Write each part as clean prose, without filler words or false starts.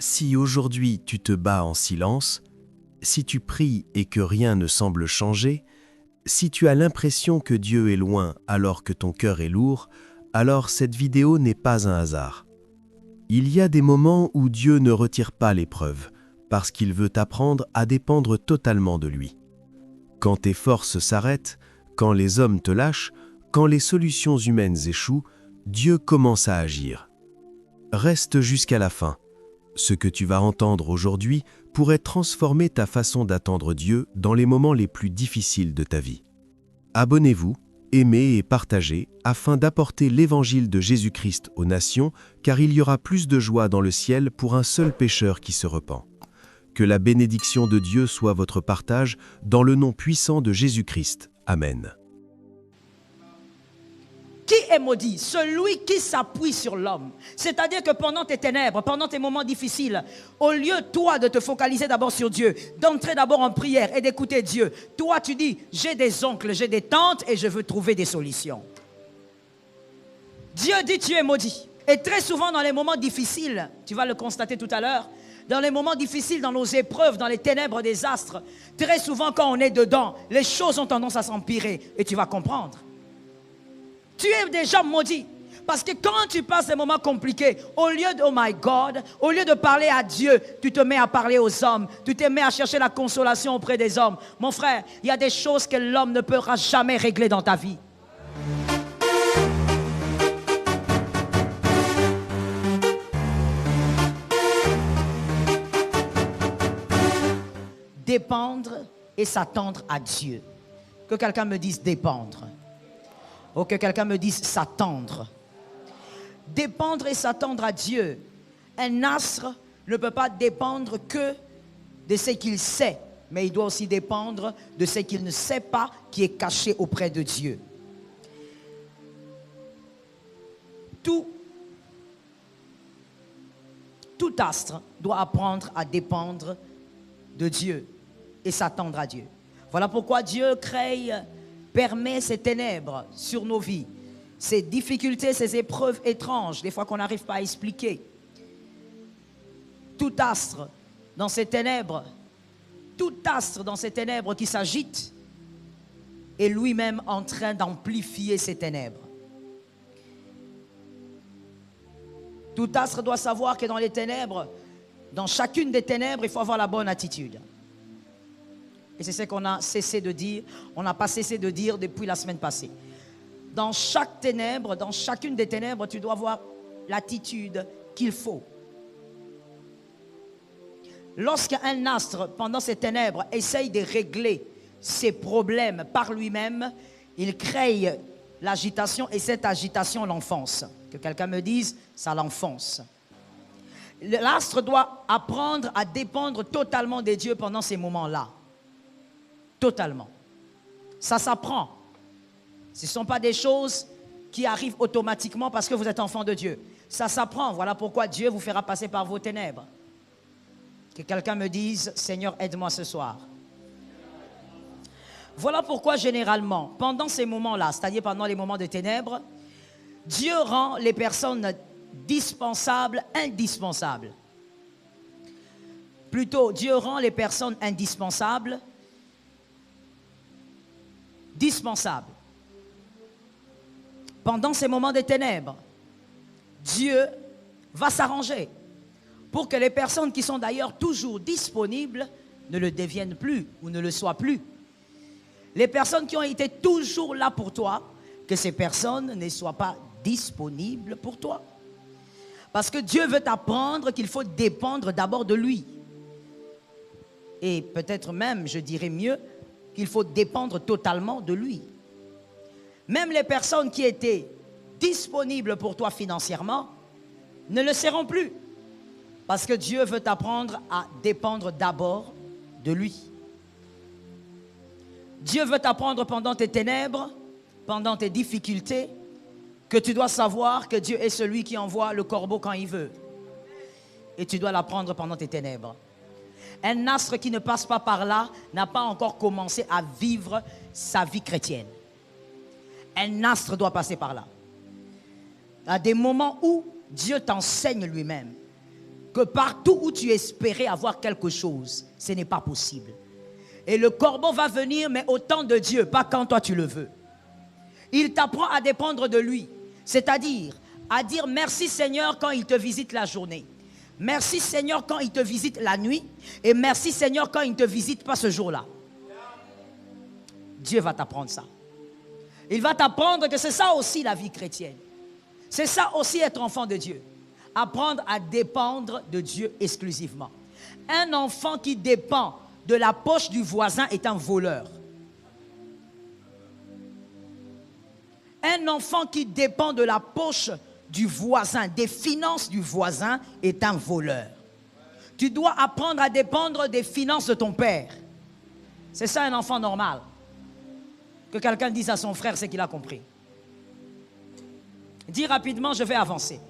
Si aujourd'hui tu te bats en silence, si tu pries et que rien ne semble changer, si tu as l'impression que Dieu est loin alors que ton cœur est lourd, alors cette vidéo n'est pas un hasard. Il y a des moments où Dieu ne retire pas l'épreuve, parce qu'il veut t'apprendre à dépendre totalement de lui. Quand tes forces s'arrêtent, quand les hommes te lâchent, quand les solutions humaines échouent, Dieu commence à agir. Reste jusqu'à la fin. Ce que tu vas entendre aujourd'hui pourrait transformer ta façon d'attendre Dieu dans les moments les plus difficiles de ta vie. Abonnez-vous, aimez et partagez afin d'apporter l'évangile de Jésus-Christ aux nations, car il y aura plus de joie dans le ciel pour un seul pécheur qui se repent. Que la bénédiction de Dieu soit votre partage dans le nom puissant de Jésus-Christ. Amen. Qui est maudit? Celui qui s'appuie sur l'homme. C'est-à-dire que pendant tes ténèbres, pendant tes moments difficiles, au lieu, toi, de te focaliser d'abord sur Dieu, d'entrer d'abord en prière et d'écouter Dieu, toi, tu dis, j'ai des oncles, j'ai des tantes et je veux trouver des solutions. Dieu dit, tu es maudit. Et très souvent, dans les moments difficiles, tu vas le constater tout à l'heure, dans les moments difficiles, dans nos épreuves, dans les ténèbres des astres, très souvent, quand on est dedans, les choses ont tendance à s'empirer et tu vas comprendre. Tu es déjà maudit. Parce que quand tu passes des moments compliqués, au lieu de, oh my God, au lieu de parler à Dieu, tu te mets à parler aux hommes. Tu te mets à chercher la consolation auprès des hommes. Mon frère, il y a des choses que l'homme ne pourra jamais régler dans ta vie. Dépendre et s'attendre à Dieu. Que quelqu'un me dise dépendre. Ou que quelqu'un me dise s'attendre. Dépendre et s'attendre à Dieu. Un astre ne peut pas dépendre que de ce qu'il sait, mais il doit aussi dépendre de ce qu'il ne sait pas qui est caché auprès de Dieu. Tout astre doit apprendre à dépendre de Dieu et s'attendre à Dieu. Voilà pourquoi Dieu permet ces ténèbres sur nos vies, ces difficultés, ces épreuves étranges, des fois qu'on n'arrive pas à expliquer. Tout astre dans ces ténèbres qui s'agite est lui-même en train d'amplifier ces ténèbres. Tout astre doit savoir que dans les ténèbres, dans chacune des ténèbres, il faut avoir la bonne attitude. Et c'est ce qu'on a cessé de dire, on n'a pas cessé de dire depuis la semaine passée. Dans chaque ténèbre, dans chacune des ténèbres, tu dois avoir l'attitude qu'il faut. Lorsqu'un astre, pendant ces ténèbres, essaye de régler ses problèmes par lui-même, il crée l'agitation et cette agitation l'enfonce. Que quelqu'un me dise, ça l'enfonce. L'astre doit apprendre à dépendre totalement de Dieu pendant ces moments-là. Totalement. Ça s'apprend. Ce ne sont pas des choses qui arrivent automatiquement parce que vous êtes enfant de Dieu. Ça s'apprend. Voilà pourquoi Dieu vous fera passer par vos ténèbres. Que quelqu'un me dise, Seigneur, aide-moi ce soir. Voilà pourquoi généralement, pendant ces moments-là, c'est-à-dire pendant les moments de ténèbres, Dieu rend les personnes dispensables, indispensables. Plutôt, Dieu rend les personnes indispensables dispensable. Pendant ces moments de ténèbres, Dieu va s'arranger pour que les personnes qui sont d'ailleurs toujours disponibles ne le deviennent plus ou ne le soient plus. Les personnes qui ont été toujours là pour toi, que ces personnes ne soient pas disponibles pour toi. Parce que Dieu veut t'apprendre qu'il faut dépendre d'abord de lui. Et peut-être même, je dirais mieux, qu'il faut dépendre totalement de lui. Même les personnes qui étaient disponibles pour toi financièrement ne le seront plus. Parce que Dieu veut t'apprendre à dépendre d'abord de lui. Dieu veut t'apprendre pendant tes ténèbres, pendant tes difficultés, que tu dois savoir que Dieu est celui qui envoie le corbeau quand il veut. Et tu dois l'apprendre pendant tes ténèbres. Un astre qui ne passe pas par là n'a pas encore commencé à vivre sa vie chrétienne. Un astre doit passer par là. À des moments où Dieu t'enseigne lui-même. que partout où tu espérais avoir quelque chose, ce n'est pas possible. Et le corbeau va venir, mais au temps de Dieu, pas quand toi tu le veux. Il t'apprend à dépendre de lui, c'est-à-dire à dire merci Seigneur quand il te visite la journée. Merci Seigneur quand il te visite la nuit. Et merci Seigneur quand il ne te visite pas ce jour-là. Dieu va t'apprendre ça. Il va t'apprendre que c'est ça aussi la vie chrétienne. C'est ça aussi être enfant de Dieu. Apprendre à dépendre de Dieu exclusivement. Un enfant qui dépend de la poche du voisin est un voleur. Un enfant qui dépend de la poche du voisin, des finances du voisin, est un voleur. Tu dois apprendre à dépendre des finances de ton père. C'est ça un enfant normal. Que quelqu'un dise à son frère, c'est qu'il a compris. Dis rapidement, je vais avancer.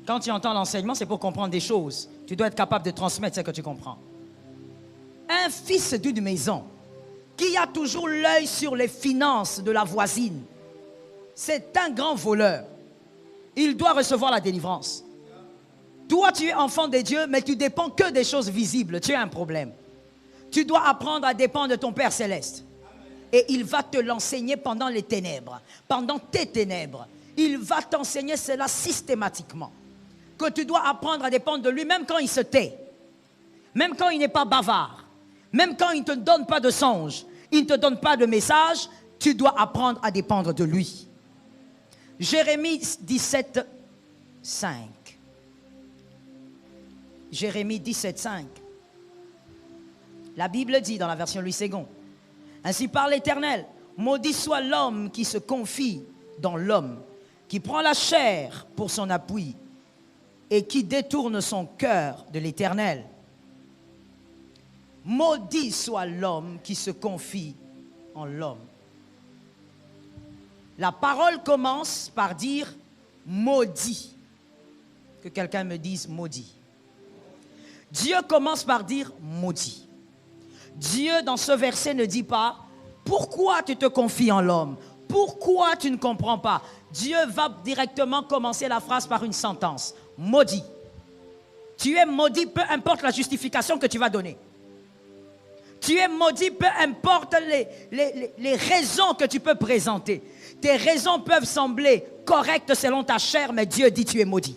Quand tu entends l'enseignement, c'est pour comprendre des choses. Tu dois être capable de transmettre ce que tu comprends. Un fils d'une maison qui a toujours l'œil sur les finances de la voisine, c'est un grand voleur. Il doit recevoir la délivrance. Toi, tu es enfant de Dieu, mais tu dépends que des choses visibles. Tu as un problème. Tu dois apprendre à dépendre de ton Père Céleste. Et il va te l'enseigner pendant les ténèbres, pendant tes ténèbres. Il va t'enseigner cela systématiquement. Que tu dois apprendre à dépendre de lui, même quand il se tait. Même quand il n'est pas bavard. Même quand il ne te donne pas de songe. Il ne te donne pas de message. Tu dois apprendre à dépendre de lui. Jérémie 17, 5. Jérémie 17, 5. La Bible dit dans la version Louis II, ainsi parle l'Éternel, maudit soit l'homme qui se confie dans l'homme, qui prend la chair pour son appui et qui détourne son cœur de l'Éternel. Maudit soit l'homme qui se confie en l'homme. La parole commence par dire maudit. Que quelqu'un me dise maudit. Dieu commence par dire maudit. Dieu, dans ce verset, ne dit pas pourquoi tu te confies en l'homme, pourquoi tu ne comprends pas. Dieu va directement commencer la phrase par une sentence. Maudit. Tu es maudit, peu importe la justification que tu vas donner. Tu es maudit, peu importe les raisons que tu peux présenter. Tes raisons peuvent sembler correctes selon ta chair, mais Dieu dit tu es maudit.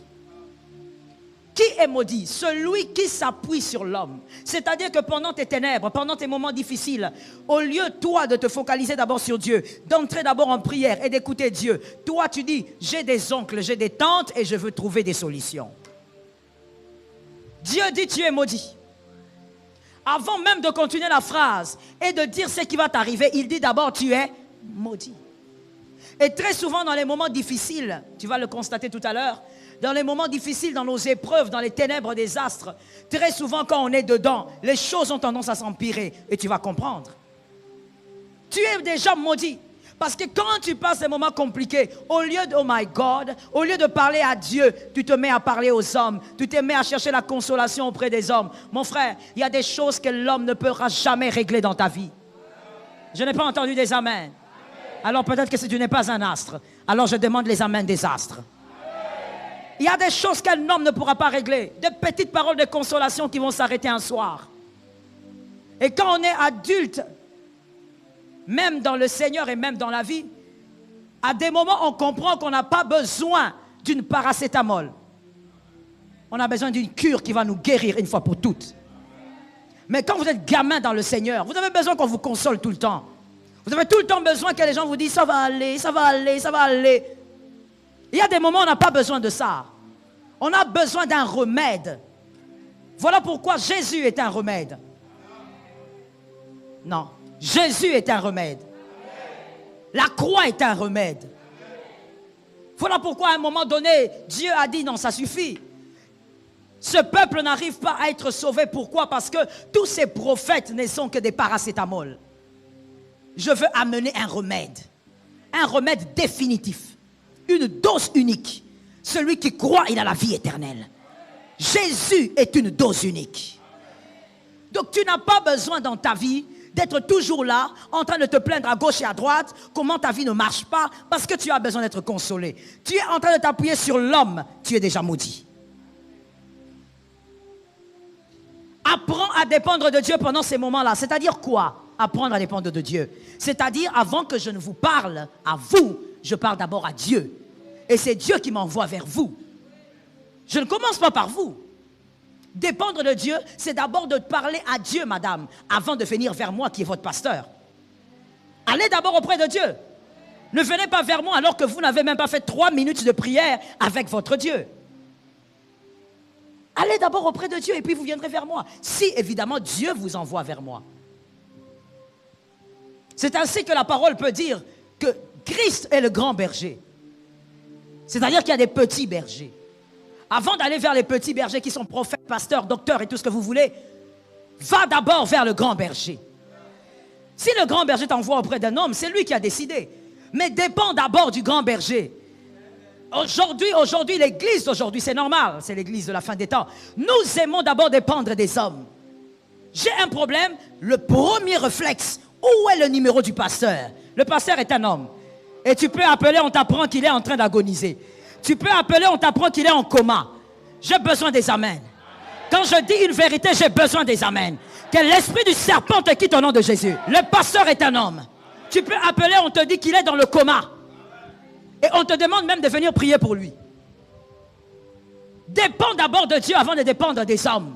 Qui est maudit? Celui qui s'appuie sur l'homme. C'est-à-dire que pendant tes ténèbres, pendant tes moments difficiles, au lieu, toi, de te focaliser d'abord sur Dieu, d'entrer d'abord en prière et d'écouter Dieu, toi, tu dis, j'ai des oncles, j'ai des tantes et je veux trouver des solutions. Dieu dit, tu es maudit. Avant même de continuer la phrase et de dire ce qui va t'arriver, il dit d'abord, tu es maudit. Et très souvent, dans les moments difficiles, tu vas le constater tout à l'heure, dans les moments difficiles, dans nos épreuves, dans les ténèbres des astres, très souvent quand on est dedans, les choses ont tendance à s'empirer et tu vas comprendre. Tu es déjà maudit. Parce que quand tu passes des moments compliqués, au lieu de, oh my God, au lieu de parler à Dieu, tu te mets à parler aux hommes, tu te mets à chercher la consolation auprès des hommes. Mon frère, il y a des choses que l'homme ne pourra jamais régler dans ta vie. Je n'ai pas entendu des amens. Alors peut-être que si tu n'es pas un astre, alors je demande les amens des astres. Il y a des choses qu'un homme ne pourra pas régler. Des petites paroles de consolation qui vont s'arrêter un soir. Et quand on est adulte, même dans le Seigneur et même dans la vie, à des moments on comprend qu'on n'a pas besoin d'une paracétamol. On a besoin d'une cure qui va nous guérir une fois pour toutes. Mais quand vous êtes gamin dans le Seigneur, vous avez besoin qu'on vous console tout le temps. Vous avez tout le temps besoin que les gens vous disent ça va aller, ça va aller, ça va aller. Il y a des moments où on n'a pas besoin de ça. On a besoin d'un remède. Voilà pourquoi Jésus est un remède. Non, Jésus est un remède. La croix est un remède. Voilà pourquoi à un moment donné, Dieu a dit non, ça suffit. Ce peuple n'arrive pas à être sauvé. Pourquoi? Parce que tous ces prophètes ne sont que des paracétamol. Je veux amener un remède définitif. Une dose unique. Celui qui croit, il a la vie éternelle. Jésus est une dose unique. Donc tu n'as pas besoin dans ta vie d'être toujours là, en train de te plaindre à gauche et à droite, comment ta vie ne marche pas, parce que tu as besoin d'être consolé. Tu es en train de t'appuyer sur l'homme, tu es déjà maudit. Apprends à dépendre de Dieu pendant ces moments-là. C'est-à-dire quoi? Apprendre à dépendre de Dieu. C'est-à-dire, avant que je ne vous parle à vous, je parle d'abord à Dieu. Et c'est Dieu qui m'envoie vers vous. Je ne commence pas par vous. Dépendre de Dieu, c'est d'abord de parler à Dieu, madame, avant de venir vers moi qui est votre pasteur. Allez d'abord auprès de Dieu. Ne venez pas vers moi alors que vous n'avez même pas fait 3 minutes de prière avec votre Dieu. Allez d'abord auprès de Dieu et puis vous viendrez vers moi. Si évidemment Dieu vous envoie vers moi. C'est ainsi que la parole peut dire que Christ est le grand berger. C'est-à-dire qu'il y a des petits bergers. Avant d'aller vers les petits bergers qui sont prophètes, pasteurs, docteurs et tout ce que vous voulez, va d'abord vers le grand berger. Si le grand berger t'envoie auprès d'un homme, c'est lui qui a décidé. Mais dépend d'abord du grand berger. Aujourd'hui, l'église d'aujourd'hui, c'est normal, c'est l'église de la fin des temps. Nous aimons d'abord dépendre des hommes. J'ai un problème, le premier réflexe, où est le numéro du pasteur? Le pasteur est un homme. Et tu peux appeler, on t'apprend qu'il est en train d'agoniser. Tu peux appeler, on t'apprend qu'il est en coma. J'ai besoin des amens. Quand je dis une vérité, j'ai besoin des amens. Que l'esprit du serpent te quitte au nom de Jésus. Le pasteur est un homme. Tu peux appeler, on te dit qu'il est dans le coma. Et on te demande même de venir prier pour lui. Dépends d'abord de Dieu avant de dépendre des hommes.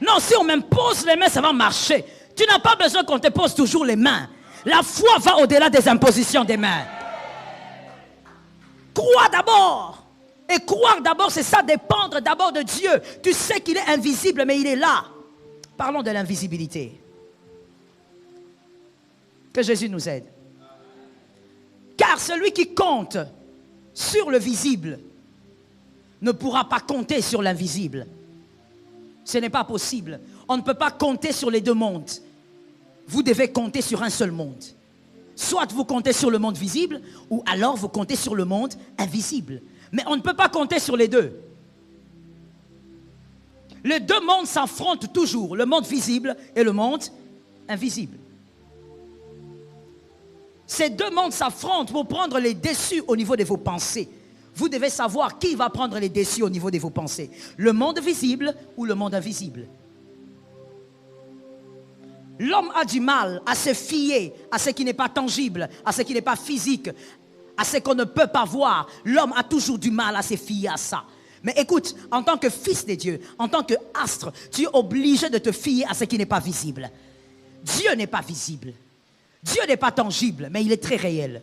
Non, si on m'impose les mains, ça va marcher. Tu n'as pas besoin qu'on te pose toujours les mains. La foi va au-delà des impositions des mains. Crois d'abord. Et croire d'abord, c'est ça, dépendre d'abord de Dieu. Tu sais qu'il est invisible, mais il est là. Parlons de l'invisibilité. Que Jésus nous aide. Car celui qui compte sur le visible ne pourra pas compter sur l'invisible. Ce n'est pas possible. On ne peut pas compter sur les deux mondes. Vous devez compter sur un seul monde. Soit vous comptez sur le monde visible, ou alors vous comptez sur le monde invisible. Mais on ne peut pas compter sur les deux. Les deux mondes s'affrontent toujours, le monde visible et le monde invisible. Ces deux mondes s'affrontent pour prendre les dessus au niveau de vos pensées. Vous devez savoir qui va prendre les dessus au niveau de vos pensées. Le monde visible ou le monde invisible. L'homme a du mal à se fier à ce qui n'est pas tangible, à ce qui n'est pas physique, à ce qu'on ne peut pas voir. L'homme a toujours du mal à se fier à ça. Mais écoute, en tant que fils de Dieu, en tant qu'astre, tu es obligé de te fier à ce qui n'est pas visible. Dieu n'est pas visible. Dieu n'est pas tangible, mais il est très réel.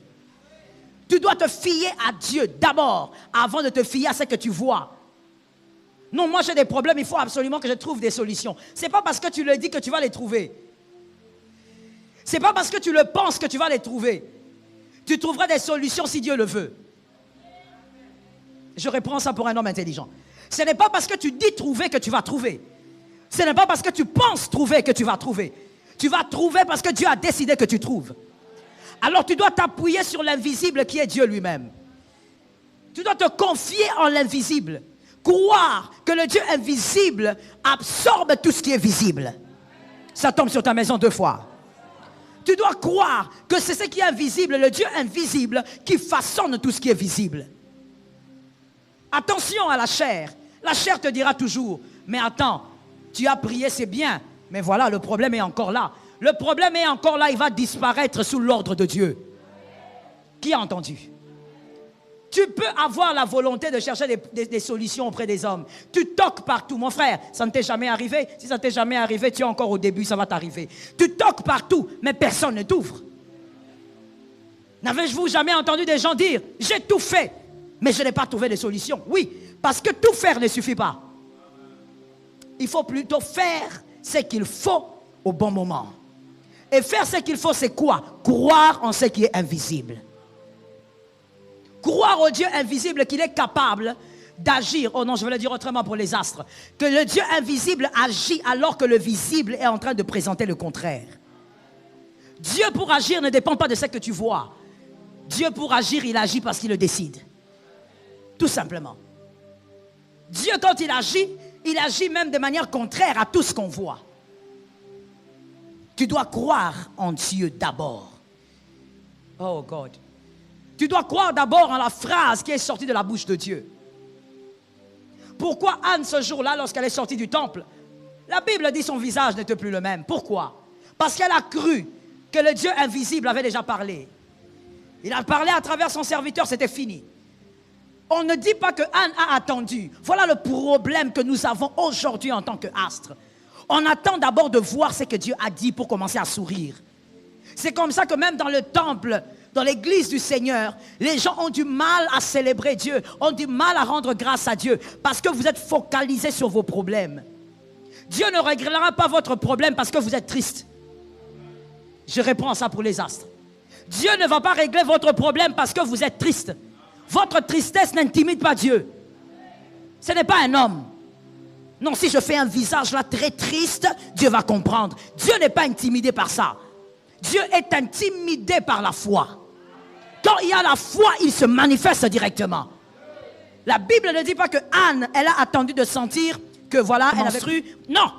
Tu dois te fier à Dieu d'abord, avant de te fier à ce que tu vois. Non, moi j'ai des problèmes, il faut absolument que je trouve des solutions. Ce n'est pas parce que tu le dis que tu vas les trouver. Ce n'est pas parce que tu le penses que tu vas les trouver. Tu trouveras des solutions si Dieu le veut. Je reprends ça pour un homme intelligent. Ce n'est pas parce que tu dis trouver que tu vas trouver. Ce n'est pas parce que tu penses trouver que tu vas trouver. Tu vas trouver parce que Dieu a décidé que tu trouves. Alors tu dois t'appuyer sur l'invisible qui est Dieu lui-même. Tu dois te confier en l'invisible. Croire que le Dieu invisible absorbe tout ce qui est visible. Ça tombe sur ta maison 2 fois. Tu dois croire que c'est ce qui est invisible, le Dieu invisible, qui façonne tout ce qui est visible. Attention à la chair. La chair te dira toujours, mais attends, tu as prié, c'est bien, mais voilà, le problème est encore là. Le problème est encore là, il va disparaître sous l'ordre de Dieu. Qui a entendu? Tu peux avoir la volonté de chercher des solutions auprès des hommes. Tu toques partout. Mon frère, ça ne t'est jamais arrivé. Si ça ne t'est jamais arrivé, tu es encore au début, ça va t'arriver. Tu toques partout, mais personne ne t'ouvre. N'avez-vous jamais entendu des gens dire « J'ai tout fait, mais je n'ai pas trouvé de solution ». Oui, parce que tout faire ne suffit pas. Il faut plutôt faire ce qu'il faut au bon moment. Et faire ce qu'il faut, c'est quoi? Croire en ce qui est invisible. Croire au Dieu invisible qu'il est capable d'agir. Oh non, je vais le dire autrement pour les astres. Que le Dieu invisible agit alors que le visible est en train de présenter le contraire. Dieu pour agir ne dépend pas de ce que tu vois. Dieu pour agir, il agit parce qu'il le décide. Tout simplement. Dieu quand il agit même de manière contraire à tout ce qu'on voit. Tu dois croire en Dieu d'abord. Oh God. Tu dois croire d'abord en la phrase qui est sortie de la bouche de Dieu. Pourquoi Anne, ce jour-là, lorsqu'elle est sortie du temple, la Bible dit son visage n'était plus le même. Pourquoi? Parce qu'elle a cru que le Dieu invisible avait déjà parlé. Il a parlé à travers son serviteur, c'était fini. On ne dit pas que Anne a attendu. Voilà le problème que nous avons aujourd'hui en tant qu'astre. On attend d'abord de voir ce que Dieu a dit pour commencer à sourire. C'est comme ça que même dans le temple, dans l'église du Seigneur, les gens ont du mal à célébrer Dieu, ont du mal à rendre grâce à Dieu, parce que vous êtes focalisés sur vos problèmes. Dieu ne réglera pas votre problème parce que vous êtes triste. Je réponds à ça pour les astres. Dieu ne va pas régler votre problème parce que vous êtes triste. Votre tristesse n'intimide pas Dieu. Ce n'est pas un homme. Non, si je fais un visage là très triste, Dieu va comprendre. Dieu n'est pas intimidé par ça. Dieu est intimidé par la foi. Quand il y a la foi, il se manifeste directement. La Bible ne dit pas que Anne, elle a attendu de sentir que voilà, elle avait cru. Non.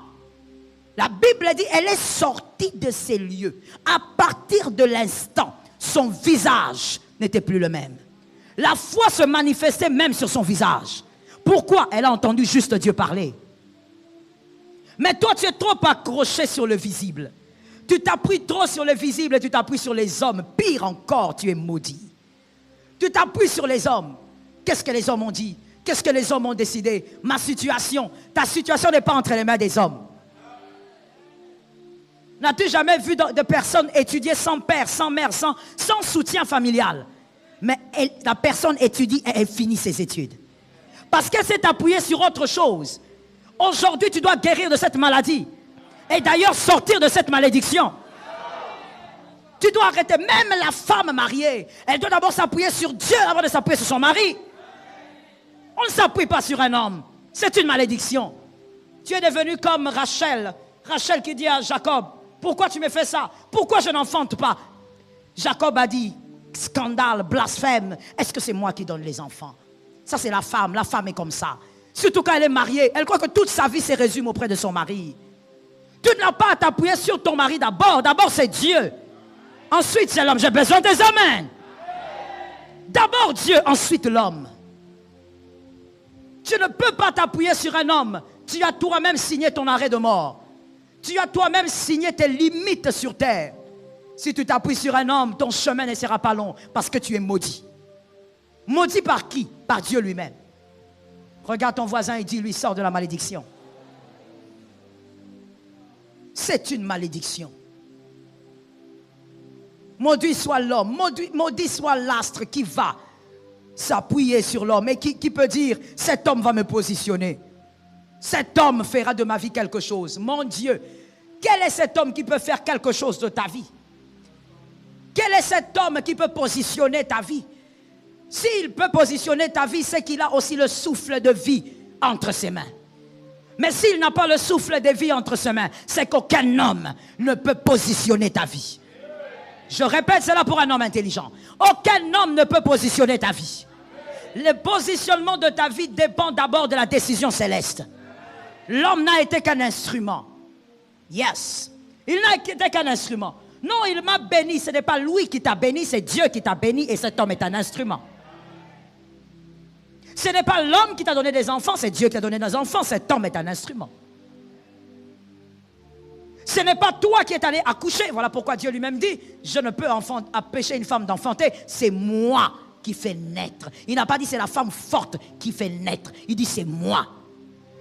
La Bible dit, elle est sortie de ces lieux. À partir de l'instant, son visage n'était plus le même. La foi se manifestait même sur son visage. Pourquoi? Elle a entendu juste Dieu parler. Mais toi, tu es trop accroché sur le visible. Tu t'appuies trop sur le visible et tu t'appuies sur les hommes. Pire encore, tu es maudit. Tu t'appuies sur les hommes. Qu'est-ce que les hommes ont dit? Qu'est-ce que les hommes ont décidé? Ma situation. Ta situation n'est pas entre les mains des hommes. N'as-tu jamais vu de personnes étudier sans père, sans mère, sans soutien familial? Mais la personne étudie et elle finit ses études. Parce qu'elle s'est appuyée sur autre chose. Aujourd'hui, tu dois guérir de cette maladie. Et d'ailleurs, sortir de cette malédiction. Tu dois arrêter. Même la femme mariée, elle doit d'abord s'appuyer sur Dieu avant de s'appuyer sur son mari. On ne s'appuie pas sur un homme. C'est une malédiction. Tu es devenu comme Rachel. Rachel qui dit à Jacob, pourquoi tu me fais ça? Pourquoi je n'enfante pas? Jacob a dit, scandale, blasphème. Est-ce que c'est moi qui donne les enfants? Ça, c'est la femme. La femme est comme ça. Surtout quand elle est mariée. Elle croit que toute sa vie se résume auprès de son mari. Tu n'as pas à t'appuyer sur ton mari d'abord. D'abord, c'est Dieu. Ensuite, c'est l'homme. J'ai besoin des amens. D'abord Dieu, ensuite l'homme. Tu ne peux pas t'appuyer sur un homme. Tu as toi-même signé ton arrêt de mort. Tu as toi-même signé tes limites sur terre. Si tu t'appuies sur un homme, ton chemin ne sera pas long parce que tu es maudit. Maudit par qui? Par Dieu lui-même. Regarde ton voisin et dis-lui, sors de la malédiction. C'est une malédiction. Maudit soit l'homme, maudit soit l'astre qui va s'appuyer sur l'homme et qui peut dire, cet homme va me positionner. Cet homme fera de ma vie quelque chose. Mon Dieu, quel est cet homme qui peut faire quelque chose de ta vie? Quel est cet homme qui peut positionner ta vie? S'il peut positionner ta vie, c'est qu'il a aussi le souffle de vie entre ses mains. Mais s'il n'a pas le souffle de vie entre ses mains, c'est qu'aucun homme ne peut positionner ta vie. Je répète cela pour un homme intelligent. Aucun homme ne peut positionner ta vie. Le positionnement de ta vie dépend d'abord de la décision céleste. L'homme n'a été qu'un instrument. Yes. Il n'a été qu'un instrument. Non, il m'a béni. Ce n'est pas lui qui t'a béni, c'est Dieu qui t'a béni et cet homme est un instrument. Ce n'est pas l'homme qui t'a donné des enfants, c'est Dieu qui t'a donné des enfants. Cet homme est un instrument. Ce n'est pas toi qui es allé accoucher. Voilà pourquoi Dieu lui-même dit, je ne peux empêcher une femme d'enfanter. C'est moi qui fais naître. Il n'a pas dit c'est la femme forte qui fait naître. Il dit c'est moi.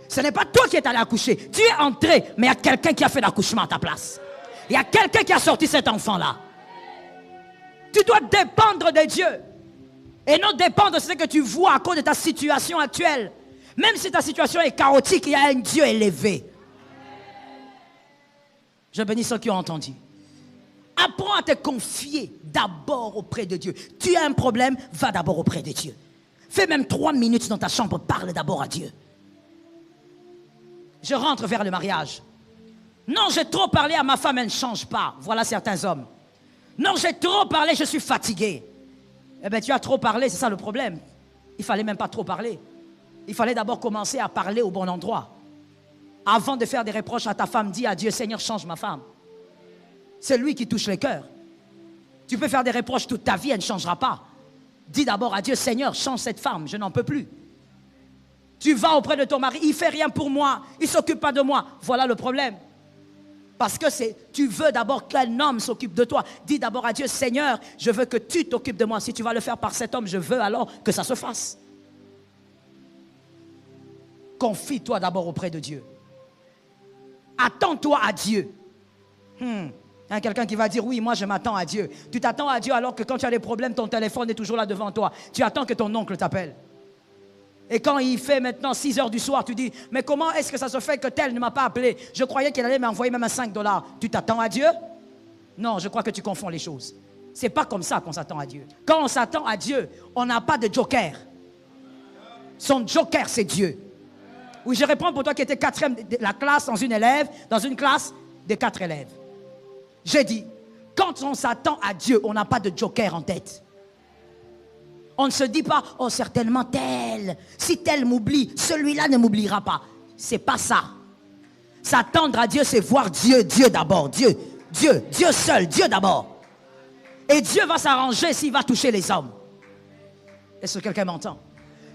Ce n'est pas toi qui es allé accoucher. Tu es entré, mais il y a quelqu'un qui a fait l'accouchement à ta place. Il y a quelqu'un qui a sorti cet enfant-là. Tu dois dépendre de Dieu. Et non dépendre de ce que tu vois à cause de ta situation actuelle. Même si ta situation est chaotique, il y a un Dieu élevé. Je bénis ceux qui ont entendu. Apprends à te confier d'abord auprès de Dieu. Tu as un problème, va d'abord auprès de Dieu. Fais même 3 minutes dans ta chambre, parle d'abord à Dieu. Je rentre vers le mariage. Non, j'ai trop parlé à ma femme, elle ne change pas. Voilà certains hommes. Non, j'ai trop parlé, je suis fatigué. Eh bien, tu as trop parlé, c'est ça le problème. Il ne fallait même pas trop parler. Il fallait d'abord commencer à parler au bon endroit. Avant de faire des reproches à ta femme, dis à Dieu, Seigneur, change ma femme. C'est lui qui touche les cœurs. Tu peux faire des reproches toute ta vie, elle ne changera pas. Dis d'abord à Dieu, Seigneur, change cette femme, je n'en peux plus. Tu vas auprès de ton mari, il ne fait rien pour moi, il ne s'occupe pas de moi. Voilà le problème. Parce que tu veux d'abord qu'un homme s'occupe de toi. Dis d'abord à Dieu, Seigneur, je veux que tu t'occupes de moi. Si tu vas le faire par cet homme, je veux alors que ça se fasse. Confie-toi d'abord auprès de Dieu. Attends-toi à Dieu. Il y a quelqu'un qui va dire, oui, moi je m'attends à Dieu. Tu t'attends à Dieu alors que quand tu as des problèmes, ton téléphone est toujours là devant toi. Tu attends que ton oncle t'appelle. Et quand il fait maintenant 6 heures du soir, tu dis, mais comment est-ce que ça se fait que tel ne m'a pas appelé? Je croyais qu'il allait m'envoyer même un $5. Tu t'attends à Dieu? Non, je crois que tu confonds les choses. Ce n'est pas comme ça qu'on s'attend à Dieu. Quand on s'attend à Dieu, on n'a pas de joker. Son joker, c'est Dieu. Oui, je réponds pour toi qui étais 4e de la classe dans une classe de 4 élèves. J'ai dit, quand on s'attend à Dieu, on n'a pas de joker en tête. On ne se dit pas, oh certainement tel, si tel m'oublie, celui-là ne m'oubliera pas. C'est pas ça. S'attendre à Dieu, c'est voir Dieu d'abord. Dieu seul, Dieu d'abord. Et Dieu va s'arranger s'il va toucher les hommes. Est-ce que quelqu'un m'entend?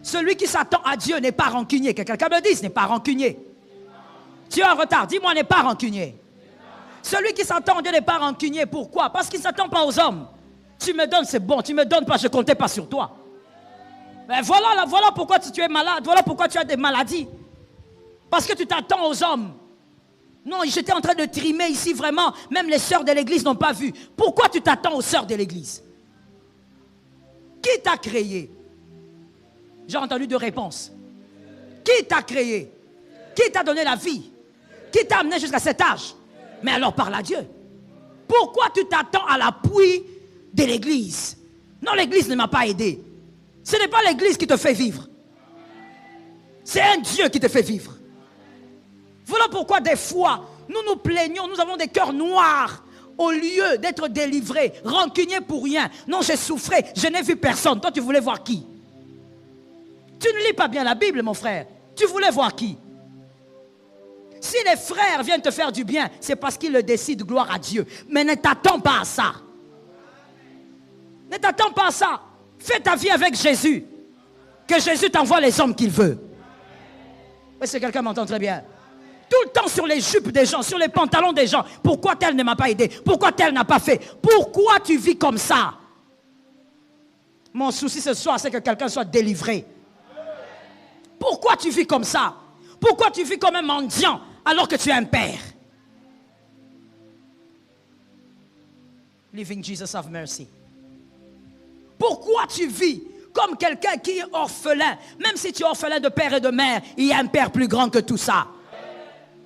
Celui qui s'attend à Dieu n'est pas rancunier. Que quelqu'un me dise, n'est pas rancunier. Tu es en retard, dis-moi, n'est pas rancunier. Celui qui s'attend à Dieu n'est pas rancunier. Pourquoi? Parce qu'il ne s'attend pas aux hommes. Tu me donnes, c'est bon. Tu me donnes pas, je ne comptais pas sur toi. Mais voilà pourquoi tu es malade. Voilà pourquoi tu as des maladies. Parce que tu t'attends aux hommes. Non, j'étais en train de trimer ici vraiment. Même les sœurs de l'église n'ont pas vu. Pourquoi tu t'attends aux sœurs de l'église? Qui t'a créé? J'ai entendu 2 réponses. Qui t'a créé? Qui t'a donné la vie? Qui t'a amené jusqu'à cet âge? Mais alors parle à Dieu. Pourquoi tu t'attends à l'appui de l'église? Non, l'église ne m'a pas aidé. Ce n'est pas l'église qui te fait vivre. C'est un Dieu qui te fait vivre. Voilà pourquoi des fois, nous nous plaignons, nous avons des cœurs noirs. Au lieu d'être délivrés, rancuniers pour rien. Non, j'ai souffert, je n'ai vu personne. Toi, tu voulais voir qui? Tu ne lis pas bien la Bible, mon frère. Tu voulais voir qui? Si les frères viennent te faire du bien, c'est parce qu'ils le décident, gloire à Dieu. Mais ne t'attends pas à ça. Ne t'attends pas à ça. Fais ta vie avec Jésus. Que Jésus t'envoie les hommes qu'il veut. Est-ce que quelqu'un m'entend très bien? Tout le temps sur les jupes des gens, sur les pantalons des gens. Pourquoi tel ne m'a pas aidé? Pourquoi tel n'a pas fait? Pourquoi tu vis comme ça? Mon souci ce soir, c'est que quelqu'un soit délivré. Pourquoi tu vis comme ça? Pourquoi tu vis comme un mendiant alors que tu es un père? Living Jesus of mercy. Pourquoi tu vis comme quelqu'un qui est orphelin? Même si tu es orphelin de père et de mère, il y a un père plus grand que tout ça.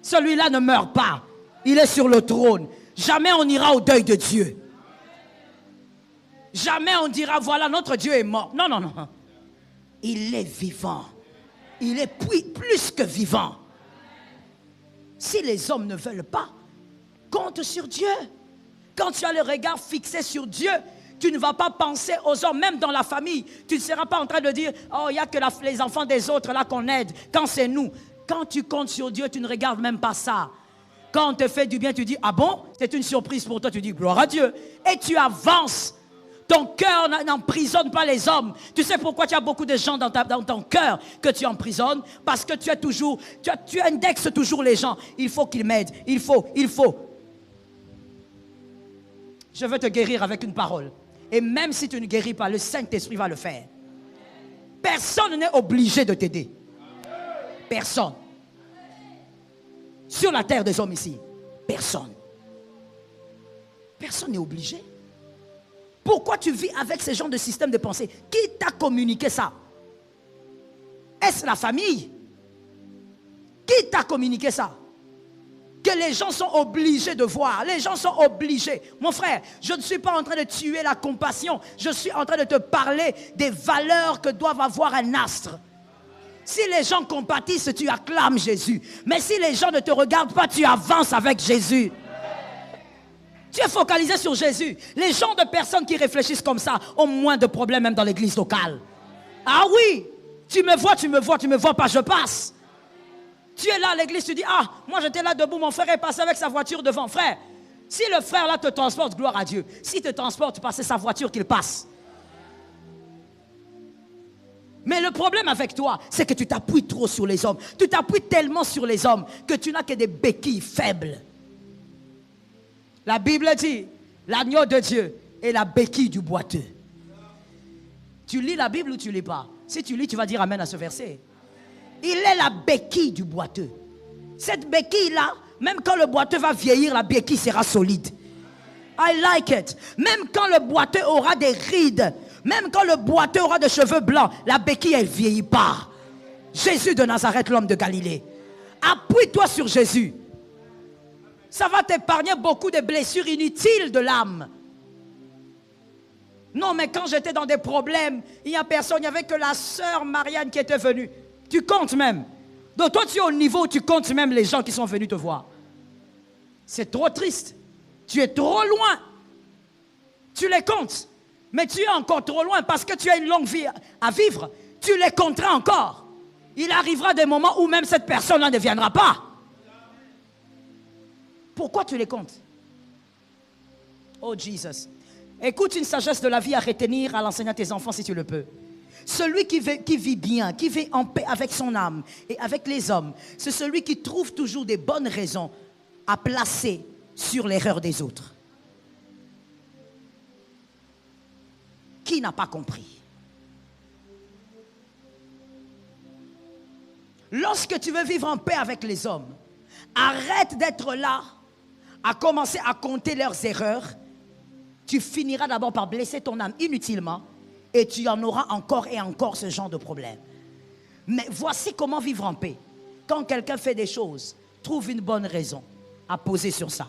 Celui-là ne meurt pas. Il est sur le trône. Jamais on ira au deuil de Dieu. Jamais on dira, voilà, notre Dieu est mort. Non, non, non. Il est vivant. Il est plus que vivant. Si les hommes ne veulent pas, compte sur Dieu. Quand tu as le regard fixé sur Dieu, tu ne vas pas penser aux hommes, même dans la famille. Tu ne seras pas en train de dire, oh, il n'y a que les enfants des autres là qu'on aide, quand c'est nous. Quand tu comptes sur Dieu, tu ne regardes même pas ça. Quand on te fait du bien, tu dis, ah bon, c'est une surprise pour toi, tu dis, gloire à Dieu. Et tu avances. Ton cœur n'emprisonne pas les hommes. Tu sais pourquoi tu as beaucoup de gens dans ton cœur que tu emprisonnes? Parce que tu indexes toujours les gens. Il faut qu'ils m'aident. Il faut. Je veux te guérir avec une parole. Et même si tu ne guéris pas, le Saint-Esprit va le faire. Personne n'est obligé de t'aider. Personne. Sur la terre des hommes ici, personne. Personne n'est obligé. Pourquoi tu vis avec ce genre de système de pensée? Qui t'a communiqué ça? Est-ce la famille? Qui t'a communiqué ça? Que les gens sont obligés de voir. Les gens sont obligés. Mon frère, je ne suis pas en train de tuer la compassion. Je suis en train de te parler des valeurs que doivent avoir un astre. Si les gens compatissent, tu acclames Jésus. Mais si les gens ne te regardent pas, tu avances avec Jésus. Tu es focalisé sur Jésus. Les gens de personnes qui réfléchissent comme ça ont moins de problèmes même dans l'église locale. Ah oui, tu me vois pas, je passe. Tu es là à l'église, tu dis, ah, moi j'étais là debout, mon frère est passé avec sa voiture devant. Frère, Si le frère là te transporte, gloire à Dieu. S'il te transporte, c'est sa voiture qu'il passe. Mais le problème avec toi, c'est que tu t'appuies trop sur les hommes. Tu t'appuies tellement sur les hommes que tu n'as que des béquilles faibles. La Bible dit, l'agneau de Dieu est la béquille du boiteux. Tu lis la Bible ou tu ne lis pas? Si tu lis, tu vas dire amen à ce verset. Il est la béquille du boiteux. Cette béquille-là, même quand le boiteux va vieillir, la béquille sera solide. I like it. Même quand le boiteux aura des rides, même quand le boiteux aura des cheveux blancs, la béquille, elle ne vieillit pas. Jésus de Nazareth, l'homme de Galilée. Appuie-toi sur Jésus. Ça va t'épargner beaucoup de blessures inutiles de l'âme. Non, mais quand j'étais dans des problèmes, il n'y a personne, il n'y avait que la sœur Marianne qui était venue. Tu comptes même. Donc toi, tu es au niveau où tu comptes même les gens qui sont venus te voir. C'est trop triste. Tu es trop loin. Tu les comptes. Mais tu es encore trop loin parce que tu as une longue vie à vivre. Tu les compteras encore. Il arrivera des moments où même cette personne-là ne viendra pas. Pourquoi tu les comptes? Oh Jesus. Écoute une sagesse de la vie à retenir, à l'enseigner à tes enfants si tu le peux. Celui qui vit bien, qui vit en paix avec son âme et avec les hommes, c'est celui qui trouve toujours des bonnes raisons à placer sur l'erreur des autres. Qui n'a pas compris? Lorsque tu veux vivre en paix avec les hommes, arrête d'être là à commencer à compter leurs erreurs. Tu finiras d'abord par blesser ton âme inutilement et tu en auras encore et encore ce genre de problème. Mais voici comment vivre en paix. Quand quelqu'un fait des choses, trouve une bonne raison à poser sur ça.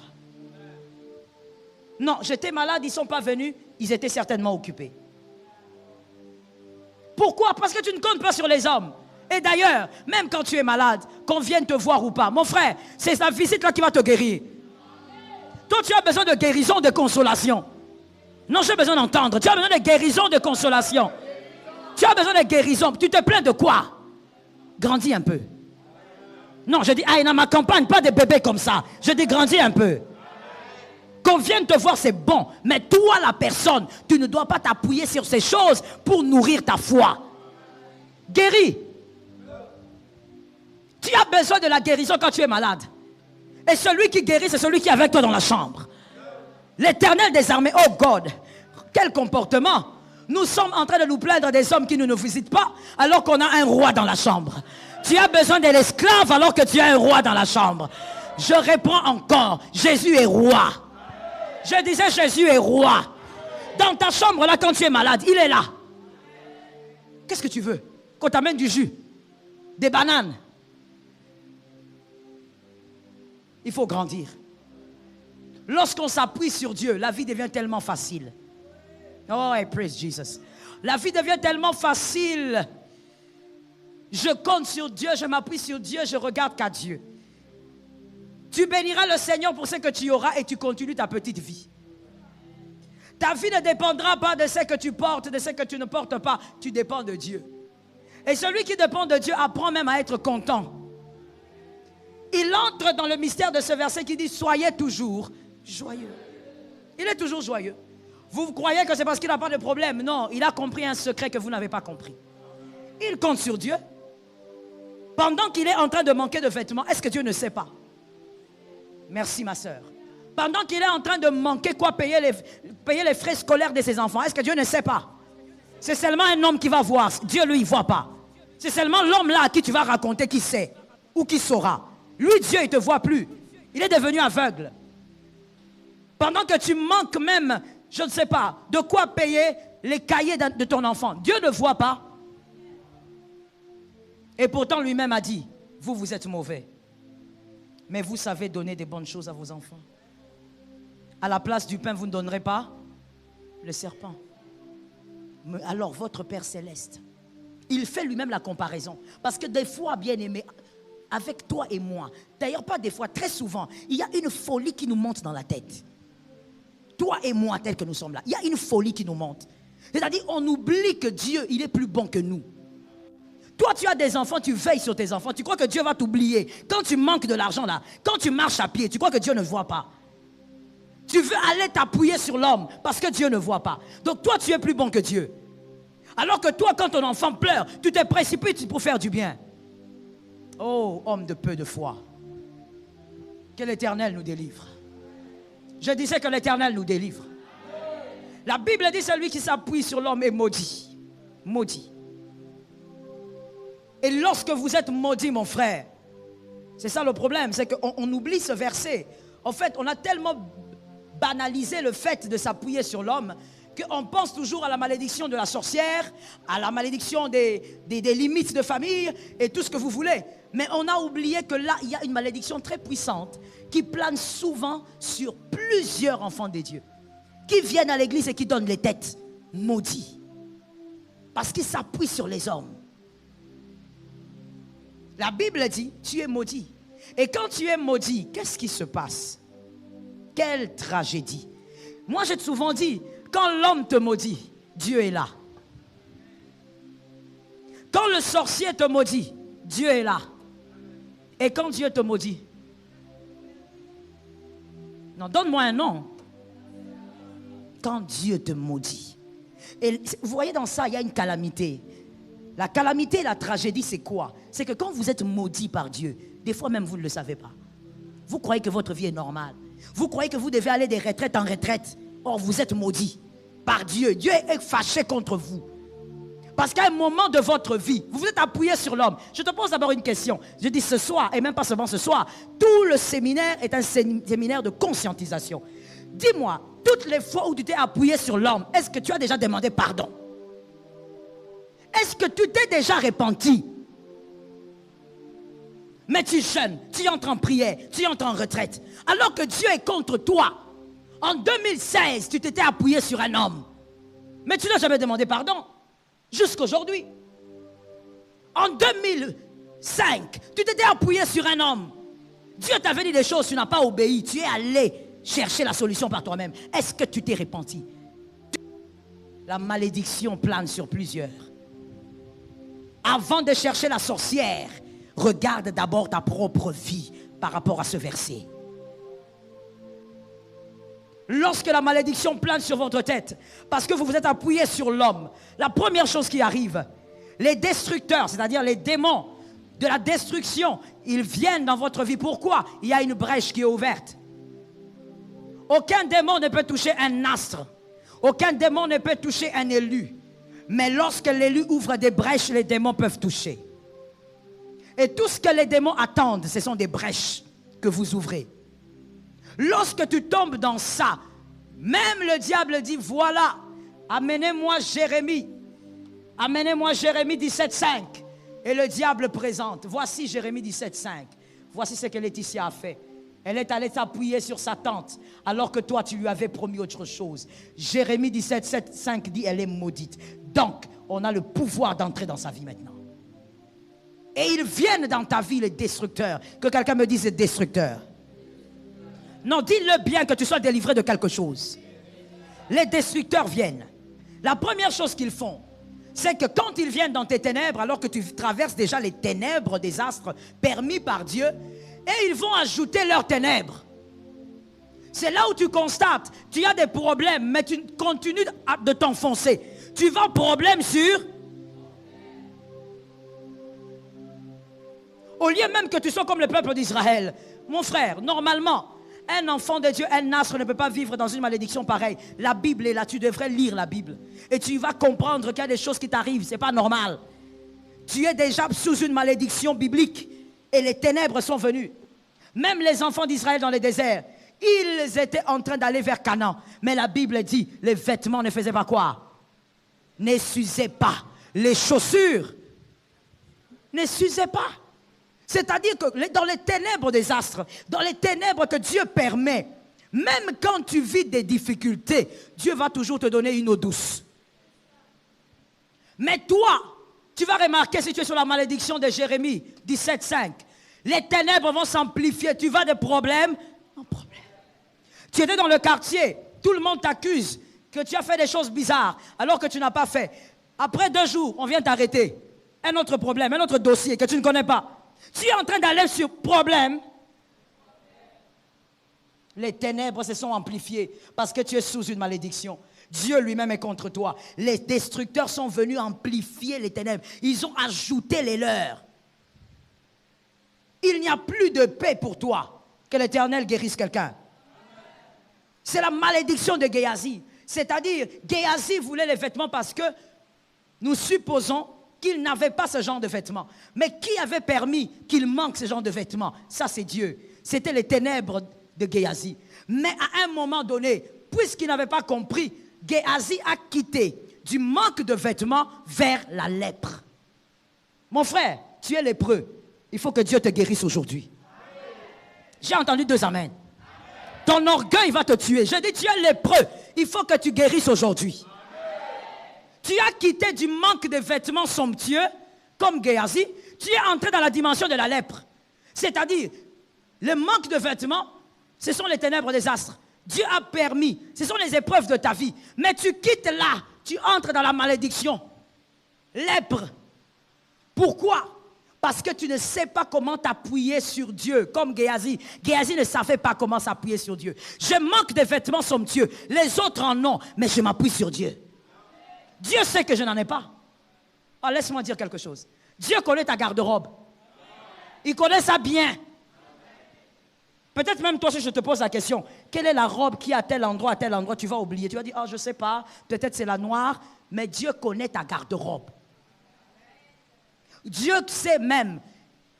Non, j'étais malade, ils ne sont pas venus, ils étaient certainement occupés. Pourquoi? Parce que tu ne comptes pas sur les hommes. Et d'ailleurs, même quand tu es malade, qu'on vienne te voir ou pas, mon frère, c'est la visite là qui va te guérir. Toi, tu as besoin de guérison, de consolation. Non, j'ai besoin d'entendre. Tu as besoin de guérison, de consolation. Tu as besoin de guérison. Tu te plains de quoi? Grandis un peu. Non, je dis, ah, dans ma campagne, pas de bébés comme ça. Je dis, grandis un peu. Qu'on vienne te voir, c'est bon. Mais toi, la personne, tu ne dois pas t'appuyer sur ces choses pour nourrir ta foi. Guéris. Tu as besoin de la guérison quand tu es malade. Et celui qui guérit, c'est celui qui est avec toi dans la chambre. L'Éternel des armées, oh God, quel comportement. Nous sommes en train de nous plaindre des hommes qui ne nous visitent pas alors qu'on a un roi dans la chambre. Tu as besoin de l'esclave alors que tu as un roi dans la chambre. Je réponds encore, Jésus est roi. Je disais Jésus est roi. Dans ta chambre là quand tu es malade, il est là. Qu'est-ce que tu veux? Qu'on t'amène du jus, des bananes. Il faut grandir. Lorsqu'on s'appuie sur Dieu, la vie devient tellement facile. Oh, I praise Jesus. La vie devient tellement facile. Je compte sur Dieu, je m'appuie sur Dieu, je regarde qu'à Dieu. Tu béniras le Seigneur pour ce que tu auras et tu continues ta petite vie. Ta vie ne dépendra pas de ce que tu portes, de ce que tu ne portes pas. Tu dépends de Dieu. Et celui qui dépend de Dieu apprend même à être content. Il entre dans le mystère de ce verset qui dit « Soyez toujours joyeux ». Il est toujours joyeux. Vous croyez que c'est parce qu'il n'a pas de problème? Non, il a compris un secret que vous n'avez pas compris. Il compte sur Dieu. Pendant qu'il est en train de manquer de vêtements, est-ce que Dieu ne sait pas? Merci ma soeur. Pendant qu'il est en train de manquer quoi? Payer les frais scolaires de ses enfants. Est-ce que Dieu ne sait pas? C'est seulement un homme qui va voir. Dieu, lui, il ne voit pas. C'est seulement l'homme là à qui tu vas raconter qui sait ou qui saura. Lui, Dieu, il ne te voit plus. Il est devenu aveugle. Pendant que tu manques même, je ne sais pas, de quoi payer les cahiers de ton enfant. Dieu ne voit pas. Et pourtant, lui-même a dit, vous êtes mauvais. Mais vous savez donner des bonnes choses à vos enfants. À la place du pain, vous ne donnerez pas le serpent. Mais alors, votre Père Céleste, il fait lui-même la comparaison. Parce que des fois, bien aimé, avec toi et moi, d'ailleurs pas des fois, très souvent, il y a une folie qui nous monte dans la tête. Toi et moi, tel que nous sommes là, il y a une folie qui nous monte. C'est-à-dire, on oublie que Dieu, il est plus bon que nous. Toi, tu as des enfants, tu veilles sur tes enfants, tu crois que Dieu va t'oublier. Quand tu manques de l'argent là, quand tu marches à pied, tu crois que Dieu ne voit pas. Tu veux aller t'appuyer sur l'homme parce que Dieu ne voit pas. Donc toi, tu es plus bon que Dieu. Alors que toi, quand ton enfant pleure, tu te précipites pour faire du bien. Oh, homme de peu de foi. Que l'Éternel nous délivre. Je disais que l'Éternel nous délivre. La Bible dit celui qui s'appuie sur l'homme est maudit. Maudit. Et lorsque vous êtes maudit, mon frère, c'est ça le problème, c'est qu'on oublie ce verset. En fait, on a tellement banalisé le fait de s'appuyer sur l'homme qu'on pense toujours à la malédiction de la sorcière, à la malédiction des limites de famille et tout ce que vous voulez. Mais on a oublié que là, il y a une malédiction très puissante qui plane souvent sur plusieurs enfants de Dieu, qui viennent à l'église et qui donnent les têtes maudits. Parce qu'ils s'appuient sur les hommes. La Bible dit, tu es maudit. Et quand tu es maudit, qu'est-ce qui se passe? Quelle tragédie. Moi, j'ai souvent dit, quand l'homme te maudit, Dieu est là. Quand le sorcier te maudit, Dieu est là. Et quand Dieu te maudit? Non, donne-moi un nom. Quand Dieu te maudit. Et vous voyez dans ça, il y a une calamité. La calamité, la tragédie, c'est quoi? C'est que quand vous êtes maudit par Dieu, des fois même vous ne le savez pas. Vous croyez que votre vie est normale. Vous croyez que vous devez aller de retraite en retraite. Or, vous êtes maudit par Dieu. Dieu est fâché contre vous. Parce qu'à un moment de votre vie, vous vous êtes appuyé sur l'homme. Je te pose d'abord une question. Je dis ce soir, et même pas seulement ce soir, tout le séminaire est un séminaire de conscientisation. Dis-moi, toutes les fois où tu t'es appuyé sur l'homme, est-ce que tu as déjà demandé pardon? Est-ce que tu t'es déjà repenti? Mais tu jeûnes, tu entres en prière, tu entres en retraite. Alors que Dieu est contre toi. En 2016, tu t'étais appuyé sur un homme. Mais tu n'as jamais demandé pardon. Jusqu'aujourd'hui. En 2005, tu t'étais appuyé sur un homme. Dieu t'avait dit des choses, tu n'as pas obéi. Tu es allé chercher la solution par toi-même. Est-ce que tu t'es repenti? La malédiction plane sur plusieurs. Avant de chercher la sorcière, regarde d'abord ta propre vie par rapport à ce verset. Lorsque la malédiction plane sur votre tête, parce que vous vous êtes appuyé sur l'homme, la première chose qui arrive, les destructeurs, c'est-à-dire les démons de la destruction, ils viennent dans votre vie. Pourquoi? Il y a une brèche qui est ouverte. Aucun démon ne peut toucher un astre. Aucun démon ne peut toucher un élu. Mais lorsque l'élu ouvre des brèches, les démons peuvent toucher. Et tout ce que les démons attendent, ce sont des brèches que vous ouvrez. Lorsque tu tombes dans ça, même le diable dit, voilà, amenez-moi Jérémie. Amenez-moi Jérémie 17,5. Et le diable présente, voici Jérémie 17,5. Voici ce que Laetitia a fait. Elle est allée s'appuyer sur sa tante, alors que toi, tu lui avais promis autre chose. Jérémie 17,5 dit, elle est maudite. Donc, on a le pouvoir d'entrer dans sa vie maintenant. Et ils viennent dans ta vie, les destructeurs. Que quelqu'un me dise les destructeurs. Non, dis-le bien que tu sois délivré de quelque chose. Les destructeurs viennent. La première chose qu'ils font, c'est que quand ils viennent dans tes ténèbres, alors que tu traverses déjà les ténèbres des astres permis par Dieu, et ils vont ajouter leurs ténèbres. C'est là où tu constates, tu as des problèmes, mais tu continues de t'enfoncer. Tu vas problème sur... Au lieu même que tu sois comme le peuple d'Israël. Mon frère, normalement, un enfant de Dieu, un astre ne peut pas vivre dans une malédiction pareille. La Bible est là, tu devrais lire la Bible. Et tu vas comprendre qu'il y a des choses qui t'arrivent, ce n'est pas normal. Tu es déjà sous une malédiction biblique et les ténèbres sont venues. Même les enfants d'Israël dans les déserts, ils étaient en train d'aller vers Canaan. Mais la Bible dit, les vêtements ne faisaient pas quoi? Ne s'usaient pas. Les chaussures ne s'usaient pas. C'est-à-dire que dans les ténèbres des astres, dans les ténèbres que Dieu permet, même quand tu vis des difficultés, Dieu va toujours te donner une eau douce. Mais toi, tu vas remarquer si tu es sur la malédiction de Jérémie 17,5, les ténèbres vont s'amplifier, tu vas de problème en problème. Tu étais dans le quartier, tout le monde t'accuse que tu as fait des choses bizarres alors que tu n'as pas fait. Après 2 jours, on vient t'arrêter. Un autre problème, un autre dossier que tu ne connais pas. Tu es en train d'aller sur problème. Les ténèbres se sont amplifiées parce que tu es sous une malédiction. Dieu lui-même est contre toi. Les destructeurs sont venus amplifier les ténèbres. Ils ont ajouté les leurs. Il n'y a plus de paix pour toi. Que l'Éternel guérisse quelqu'un. C'est la malédiction de Géasi. C'est-à-dire, Géasi voulait les vêtements parce que nous supposons qu'il n'avait pas ce genre de vêtements. Mais qui avait permis qu'il manque ce genre de vêtements? Ça, c'est Dieu. C'était les ténèbres de Géasi. Mais à un moment donné, puisqu'il n'avait pas compris, Géasi a quitté du manque de vêtements vers la lèpre. Mon frère, tu es lépreux. Il faut que Dieu te guérisse aujourd'hui. J'ai entendu 2 amens. Ton orgueil va te tuer. Je dis, tu es lépreux. Il faut que tu guérisses aujourd'hui. Tu as quitté du manque de vêtements somptueux, comme Géasi. Tu es entré dans la dimension de la lèpre. C'est-à-dire, le manque de vêtements, ce sont les ténèbres des astres. Dieu a permis. Ce sont les épreuves de ta vie. Mais tu quittes là. Tu entres dans la malédiction. Lèpre. Pourquoi? Parce que tu ne sais pas comment t'appuyer sur Dieu, comme Géasi. Géasi ne savait pas comment s'appuyer sur Dieu. Je manque de vêtements somptueux. Les autres en ont, mais je m'appuie sur Dieu. Dieu sait que je n'en ai pas. Ah, laisse-moi dire quelque chose. Dieu connaît ta garde-robe. Il connaît ça bien. Peut-être même toi, si je te pose la question, quelle est la robe qui est à tel endroit, tu vas oublier. Tu vas dire, oh, je ne sais pas, peut-être c'est la noire, mais Dieu connaît ta garde-robe. Dieu sait même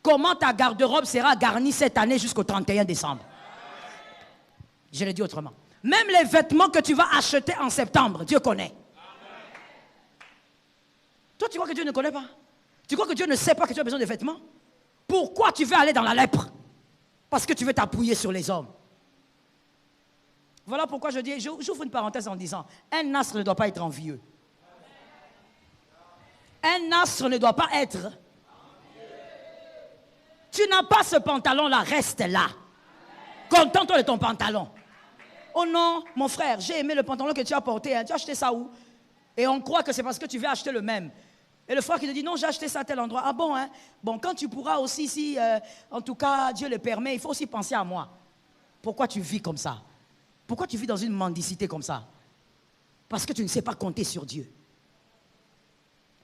comment ta garde-robe sera garnie cette année jusqu'au 31 décembre. Je l'ai dit autrement. Même les vêtements que tu vas acheter en septembre, Dieu connaît. Toi, tu crois que Dieu ne connaît pas? Tu crois que Dieu ne sait pas que tu as besoin de vêtements? Pourquoi tu veux aller dans la lèpre? Parce que tu veux t'appuyer sur les hommes. Voilà pourquoi je dis, j'ouvre une parenthèse en disant, un astre ne doit pas être envieux. Un astre ne doit pas être. Tu n'as pas ce pantalon-là, reste là. Contente-toi de ton pantalon. Oh non, mon frère, j'ai aimé le pantalon que tu as porté. Hein. Tu as acheté ça où? Et on croit que c'est parce que tu veux acheter le même. Et le frère qui te dit, non, j'ai acheté ça à tel endroit. Ah bon, hein? Bon, quand tu pourras aussi, si en tout cas Dieu le permet, il faut aussi penser à moi. Pourquoi tu vis comme ça? Pourquoi tu vis dans une mendicité comme ça? Parce que tu ne sais pas compter sur Dieu.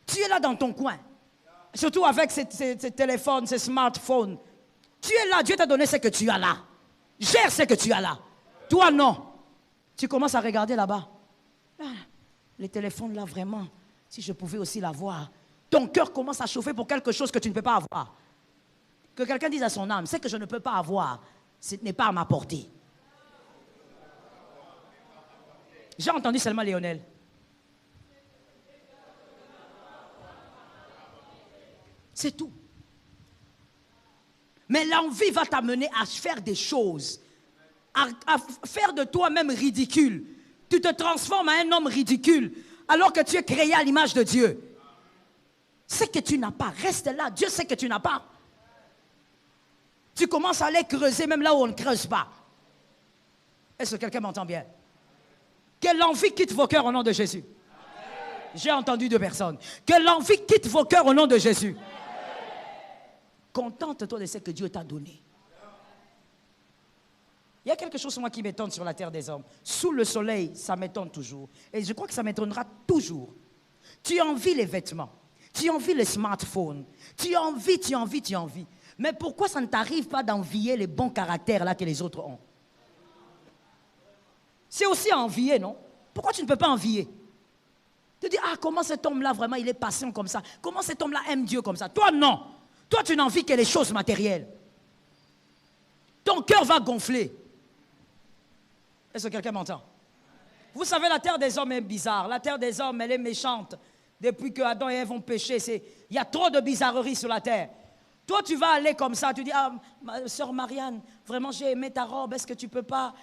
Tu es là dans ton coin, surtout avec ces téléphones, ces smartphones. Tu es là, Dieu t'a donné ce que tu as là. Gère ce que tu as là. Toi, non. Tu commences à regarder là-bas. Ah, les téléphones là, vraiment, si je pouvais aussi l'avoir. Ton cœur commence à chauffer pour quelque chose que tu ne peux pas avoir. Que quelqu'un dise à son âme, ce que je ne peux pas avoir, ce n'est pas à ma portée. J'ai entendu seulement Léonel. C'est tout. Mais l'envie va t'amener à faire des choses, à faire de toi-même ridicule. Tu te transformes en un homme ridicule, alors que tu es créé à l'image de Dieu. Ce que tu n'as pas, reste là. Dieu sait que tu n'as pas. Tu commences à aller creuser même là où on ne creuse pas. Est-ce que quelqu'un m'entend bien? Que l'envie quitte vos cœurs au nom de Jésus. J'ai entendu 2 personnes. Que l'envie quitte vos cœurs au nom de Jésus. Contente-toi de ce que Dieu t'a donné. Il y a quelque chose, moi, qui m'étonne sur la terre des hommes. Sous le soleil, ça m'étonne toujours. Et je crois que ça m'étonnera toujours. Tu envies les vêtements. Tu envies les smartphones. Tu envies. Mais pourquoi ça ne t'arrive pas d'envier les bons caractères là que les autres ont? C'est aussi à envier, non? Pourquoi tu ne peux pas envier? Tu te dis, ah, comment cet homme-là, vraiment, il est patient comme ça? Comment cet homme-là aime Dieu comme ça? Toi, non. Toi, tu n'envies que les choses matérielles. Ton cœur va gonfler. Est-ce que quelqu'un m'entend? Vous savez, la terre des hommes est bizarre. La terre des hommes, elle est méchante. Depuis que Adam et Ève ont péché, il y a trop de bizarreries sur la terre. Toi, tu vas aller comme ça, tu dis, ah, sœur Marianne, vraiment, j'ai aimé ta robe. Est-ce que tu peux pas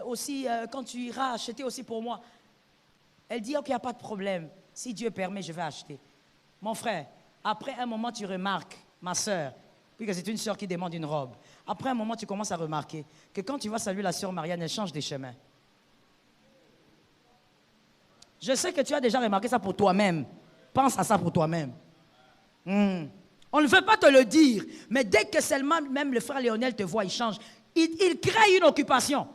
aussi, quand tu iras acheter aussi pour moi? Elle dit, ok, il n'y a pas de problème. Si Dieu permet, je vais acheter. Mon frère, après un moment, tu remarques, ma sœur, puisque c'est une sœur qui demande une robe. Après un moment, tu commences à remarquer que quand tu vas saluer la sœur Marianne, elle change des chemins. Je sais que tu as déjà remarqué ça pour toi-même. Pense à ça pour toi-même. On ne veut pas te le dire, mais dès que seulement même le frère Léonel te voit, il change. Il crée une occupation.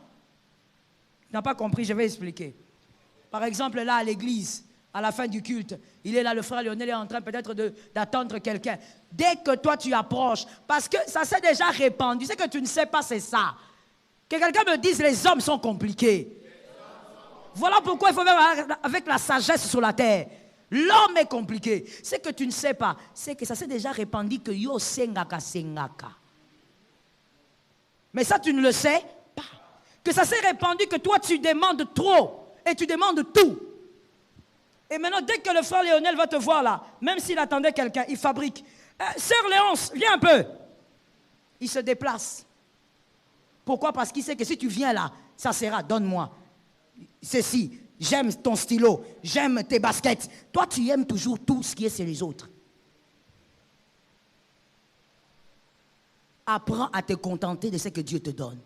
Tu n'as pas compris, je vais expliquer. Par exemple, là, à l'église, à la fin du culte, il est là, le frère Lionel est en train peut-être d'attendre quelqu'un. Dès que toi, tu approches, parce que ça s'est déjà répandu, c'est que tu ne sais pas, c'est ça. Que quelqu'un me dise, les hommes sont compliqués. Voilà pourquoi il faut vivre avec la sagesse sur la terre. L'homme est compliqué. Ce que tu ne sais pas, c'est que ça s'est déjà répandu que yo sengaka sengaka. Mais ça, tu ne le sais pas. Que ça s'est répandu que toi, tu demandes trop et tu demandes tout. Et maintenant, dès que le frère Lionel va te voir là, même s'il attendait quelqu'un, il fabrique. Sœur Léonce, viens un peu. Il se déplace. Pourquoi? Parce qu'il sait que si tu viens là, ça sera, donne-moi. Ceci, j'aime ton stylo, j'aime tes baskets. Toi, tu aimes toujours tout ce qui est chez les autres. Apprends à te contenter de ce que Dieu te donne.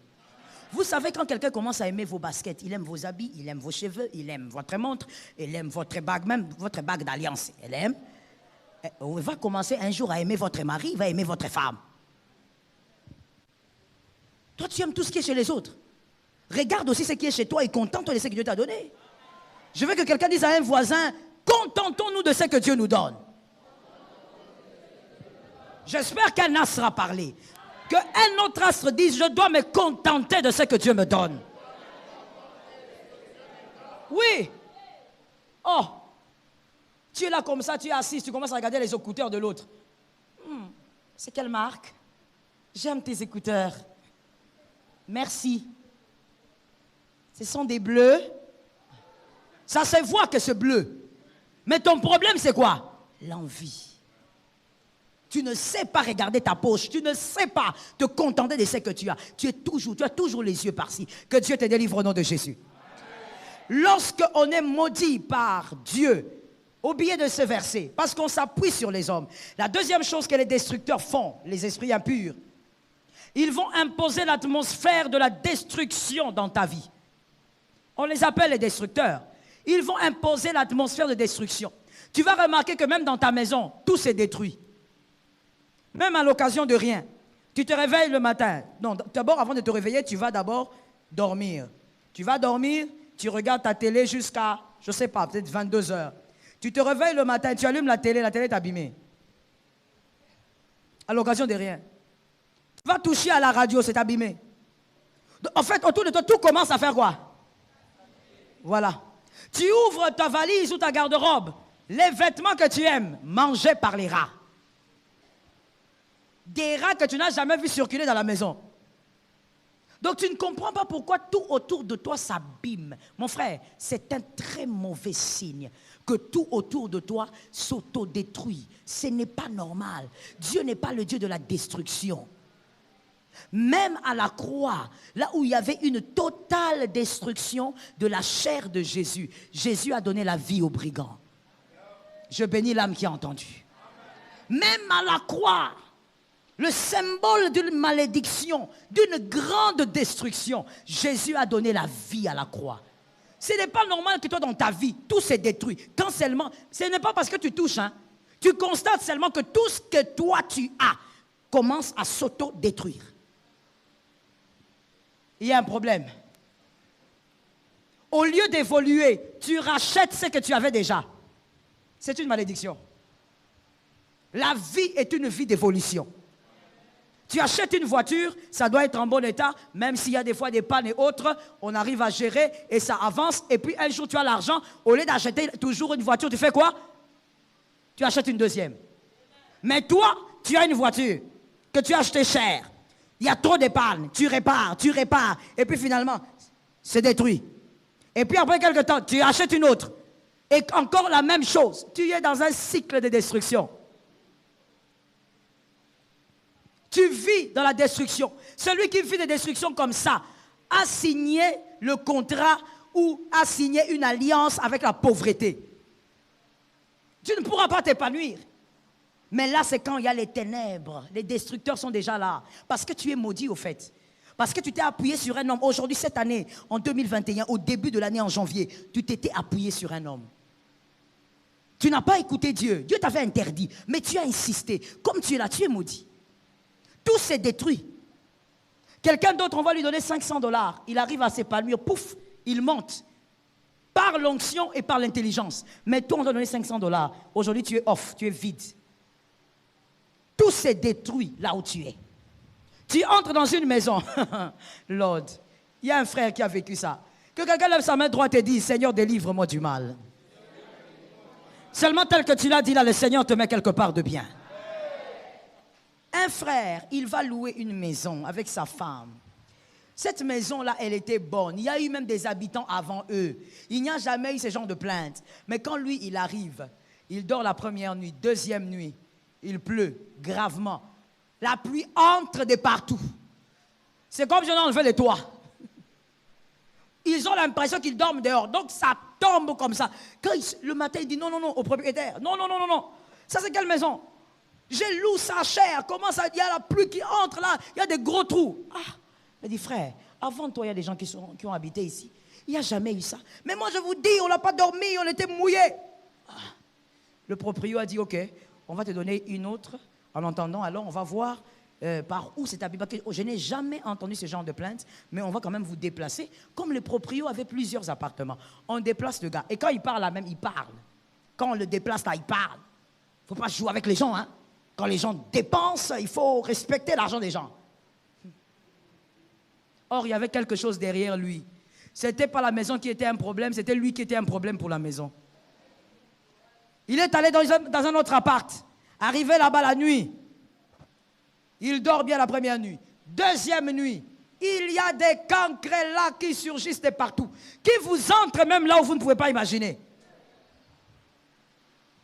Vous savez, quand quelqu'un commence à aimer vos baskets, il aime vos habits, il aime vos cheveux, il aime votre montre, il aime votre bague, même votre bague d'alliance. Elle aime. Il va commencer un jour à aimer votre mari, il va aimer votre femme. Toi, tu aimes tout ce qui est chez les autres. Regarde aussi ce qui est chez toi et contente-toi de ce que Dieu t'a donné. Je veux que quelqu'un dise à un voisin, contentons-nous de ce que Dieu nous donne. J'espère qu'un astre sera parlé. Qu'un autre astre dise, je dois me contenter de ce que Dieu me donne. Oui. Oh. Tu es là comme ça, tu es assis, tu commences à regarder les écouteurs de l'autre. C'est quelle marque? J'aime tes écouteurs. Merci. Ce sont des bleus. Ça se voit que c'est bleu. Mais ton problème, c'est quoi? L'envie. Tu ne sais pas regarder ta poche. Tu ne sais pas te contenter de ce que tu as. Tu as toujours les yeux par-ci. Que Dieu te délivre au nom de Jésus. Lorsqu'on est maudit par Dieu, oubliez de ce verset, parce qu'on s'appuie sur les hommes. La deuxième chose que les destructeurs font, les esprits impurs, ils vont imposer l'atmosphère de la destruction dans ta vie. On les appelle les destructeurs. Ils vont imposer l'atmosphère de destruction. Tu vas remarquer que même dans ta maison, tout s'est détruit. Même à l'occasion de rien. Tu te réveilles le matin. Non, d'abord, avant de te réveiller, tu vas d'abord dormir. Tu vas dormir, tu regardes ta télé jusqu'à, je ne sais pas, peut-être 22 heures. Tu te réveilles le matin, tu allumes la télé est abîmée. À l'occasion de rien. Tu vas toucher à la radio, c'est abîmé. En fait, autour de toi, tout commence à faire quoi? Voilà. Tu ouvres ta valise ou ta garde-robe. Les vêtements que tu aimes, mangés par les rats. Des rats que tu n'as jamais vu circuler dans la maison. Donc tu ne comprends pas pourquoi tout autour de toi s'abîme. Mon frère, c'est un très mauvais signe que tout autour de toi s'autodétruit. Ce n'est pas normal. Dieu n'est pas le Dieu de la destruction. Même à la croix, là où il y avait une totale destruction de la chair de Jésus, Jésus a donné la vie aux brigands. Je bénis l'âme qui a entendu. Même à la croix, le symbole d'une malédiction, d'une grande destruction, Jésus a donné la vie à la croix. Ce n'est pas normal que toi dans ta vie, tout s'est détruit. Quand seulement, ce n'est pas parce que tu touches, hein. Tu constates seulement que tout ce que toi tu as commence à s'auto-détruire. Il y a un problème. Au lieu d'évoluer, tu rachètes ce que tu avais déjà. C'est une malédiction. La vie est une vie d'évolution. Tu achètes une voiture, ça doit être en bon état, même s'il y a des fois des pannes et autres, on arrive à gérer et ça avance. Et puis un jour tu as l'argent, au lieu d'acheter toujours une voiture, tu fais quoi? Tu achètes une deuxième. Mais toi, tu as une voiture que tu as achetée cher. Il y a trop de pannes, tu répares, et puis finalement, c'est détruit. Et puis après quelques temps, tu achètes une autre. Et encore la même chose. Tu es dans un cycle de destruction. Tu vis dans la destruction. Celui qui vit des destructions comme ça a signé le contrat ou a signé une alliance avec la pauvreté. Tu ne pourras pas t'épanouir. Mais là, c'est quand il y a les ténèbres. Les destructeurs sont déjà là. Parce que tu es maudit au fait. Parce que tu t'es appuyé sur un homme. Aujourd'hui, cette année, en 2021, au début de l'année en janvier, tu t'étais appuyé sur un homme. Tu n'as pas écouté Dieu. Dieu t'avait interdit. Mais tu as insisté. Comme tu es là, tu es maudit. Tout s'est détruit. Quelqu'un d'autre, on va lui donner $500. Il arrive à s'épanouir. Pouf, il monte par l'onction et par l'intelligence. Mais toi, on t'a donné $500. Aujourd'hui, tu es off, tu es vide. Tout s'est détruit là où tu es. Tu entres dans une maison. Lord, il y a un frère qui a vécu ça. Que quelqu'un lève sa main droite et dise, Seigneur, délivre-moi du mal. Seulement tel que tu l'as dit là, le Seigneur te met quelque part de bien. Un frère, il va louer une maison avec sa femme. Cette maison-là, elle était bonne. Il y a eu même des habitants avant eux. Il n'y a jamais eu ce genre de plainte. Mais quand lui, il arrive, il dort la première nuit, deuxième nuit, il pleut gravement. La pluie entre de partout. C'est comme si on enlevait les toits. Ils ont l'impression qu'ils dorment dehors. Donc ça tombe comme ça. Quand le matin, il dit non, non, non, au propriétaire. Non, non, non, non, non. Ça, c'est quelle maison? J'ai loué ça cher. Comment ça? Il y a la pluie qui entre là. Il y a des gros trous. Ah! Il dit, frère, avant toi, il y a des gens qui ont habité ici. Il n'y a jamais eu ça. Mais moi, je vous dis, on n'a pas dormi, on était mouillés. Ah. Le proprio a dit, ok, on va te donner une autre. En entendant, alors on va voir par où c'est habité. Je n'ai jamais entendu ce genre de plainte, mais on va quand même vous déplacer. Comme le proprio avait plusieurs appartements, on déplace le gars. Et quand il parle là même, il parle. Quand on le déplace là, il parle. Il ne faut pas jouer avec les gens. Hein. Quand les gens dépensent, il faut respecter l'argent des gens. Or, il y avait quelque chose derrière lui. Ce n'était pas la maison qui était un problème, c'était lui qui était un problème pour la maison. Il est allé dans un autre appart, arrivé là-bas la nuit. Il dort bien la première nuit. Deuxième nuit, il y a des cancres là qui surgissent de partout, qui vous entrent même là où vous ne pouvez pas imaginer.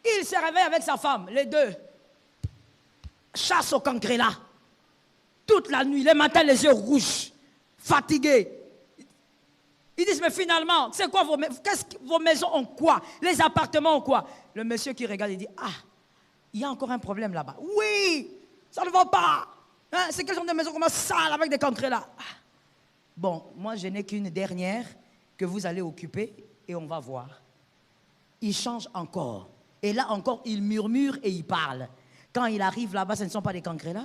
Il se réveille avec sa femme, les deux. Chasse au cancre là. Toute la nuit, les matins, les yeux rouges. Fatigués. Ils disent, mais finalement, c'est quoi vos maisons ont quoi? Les appartements ont quoi? Le monsieur qui regarde, il dit, ah, il y a encore un problème là-bas. Oui, ça ne va pas. Hein, c'est quelle genre de maison comme ça, avec des cancres là? Ah. Bon, moi, je n'ai qu'une dernière que vous allez occuper et on va voir. Il change encore. Et là encore, il murmure et il parle. Quand il arrive là-bas, ce ne sont pas des cancres là.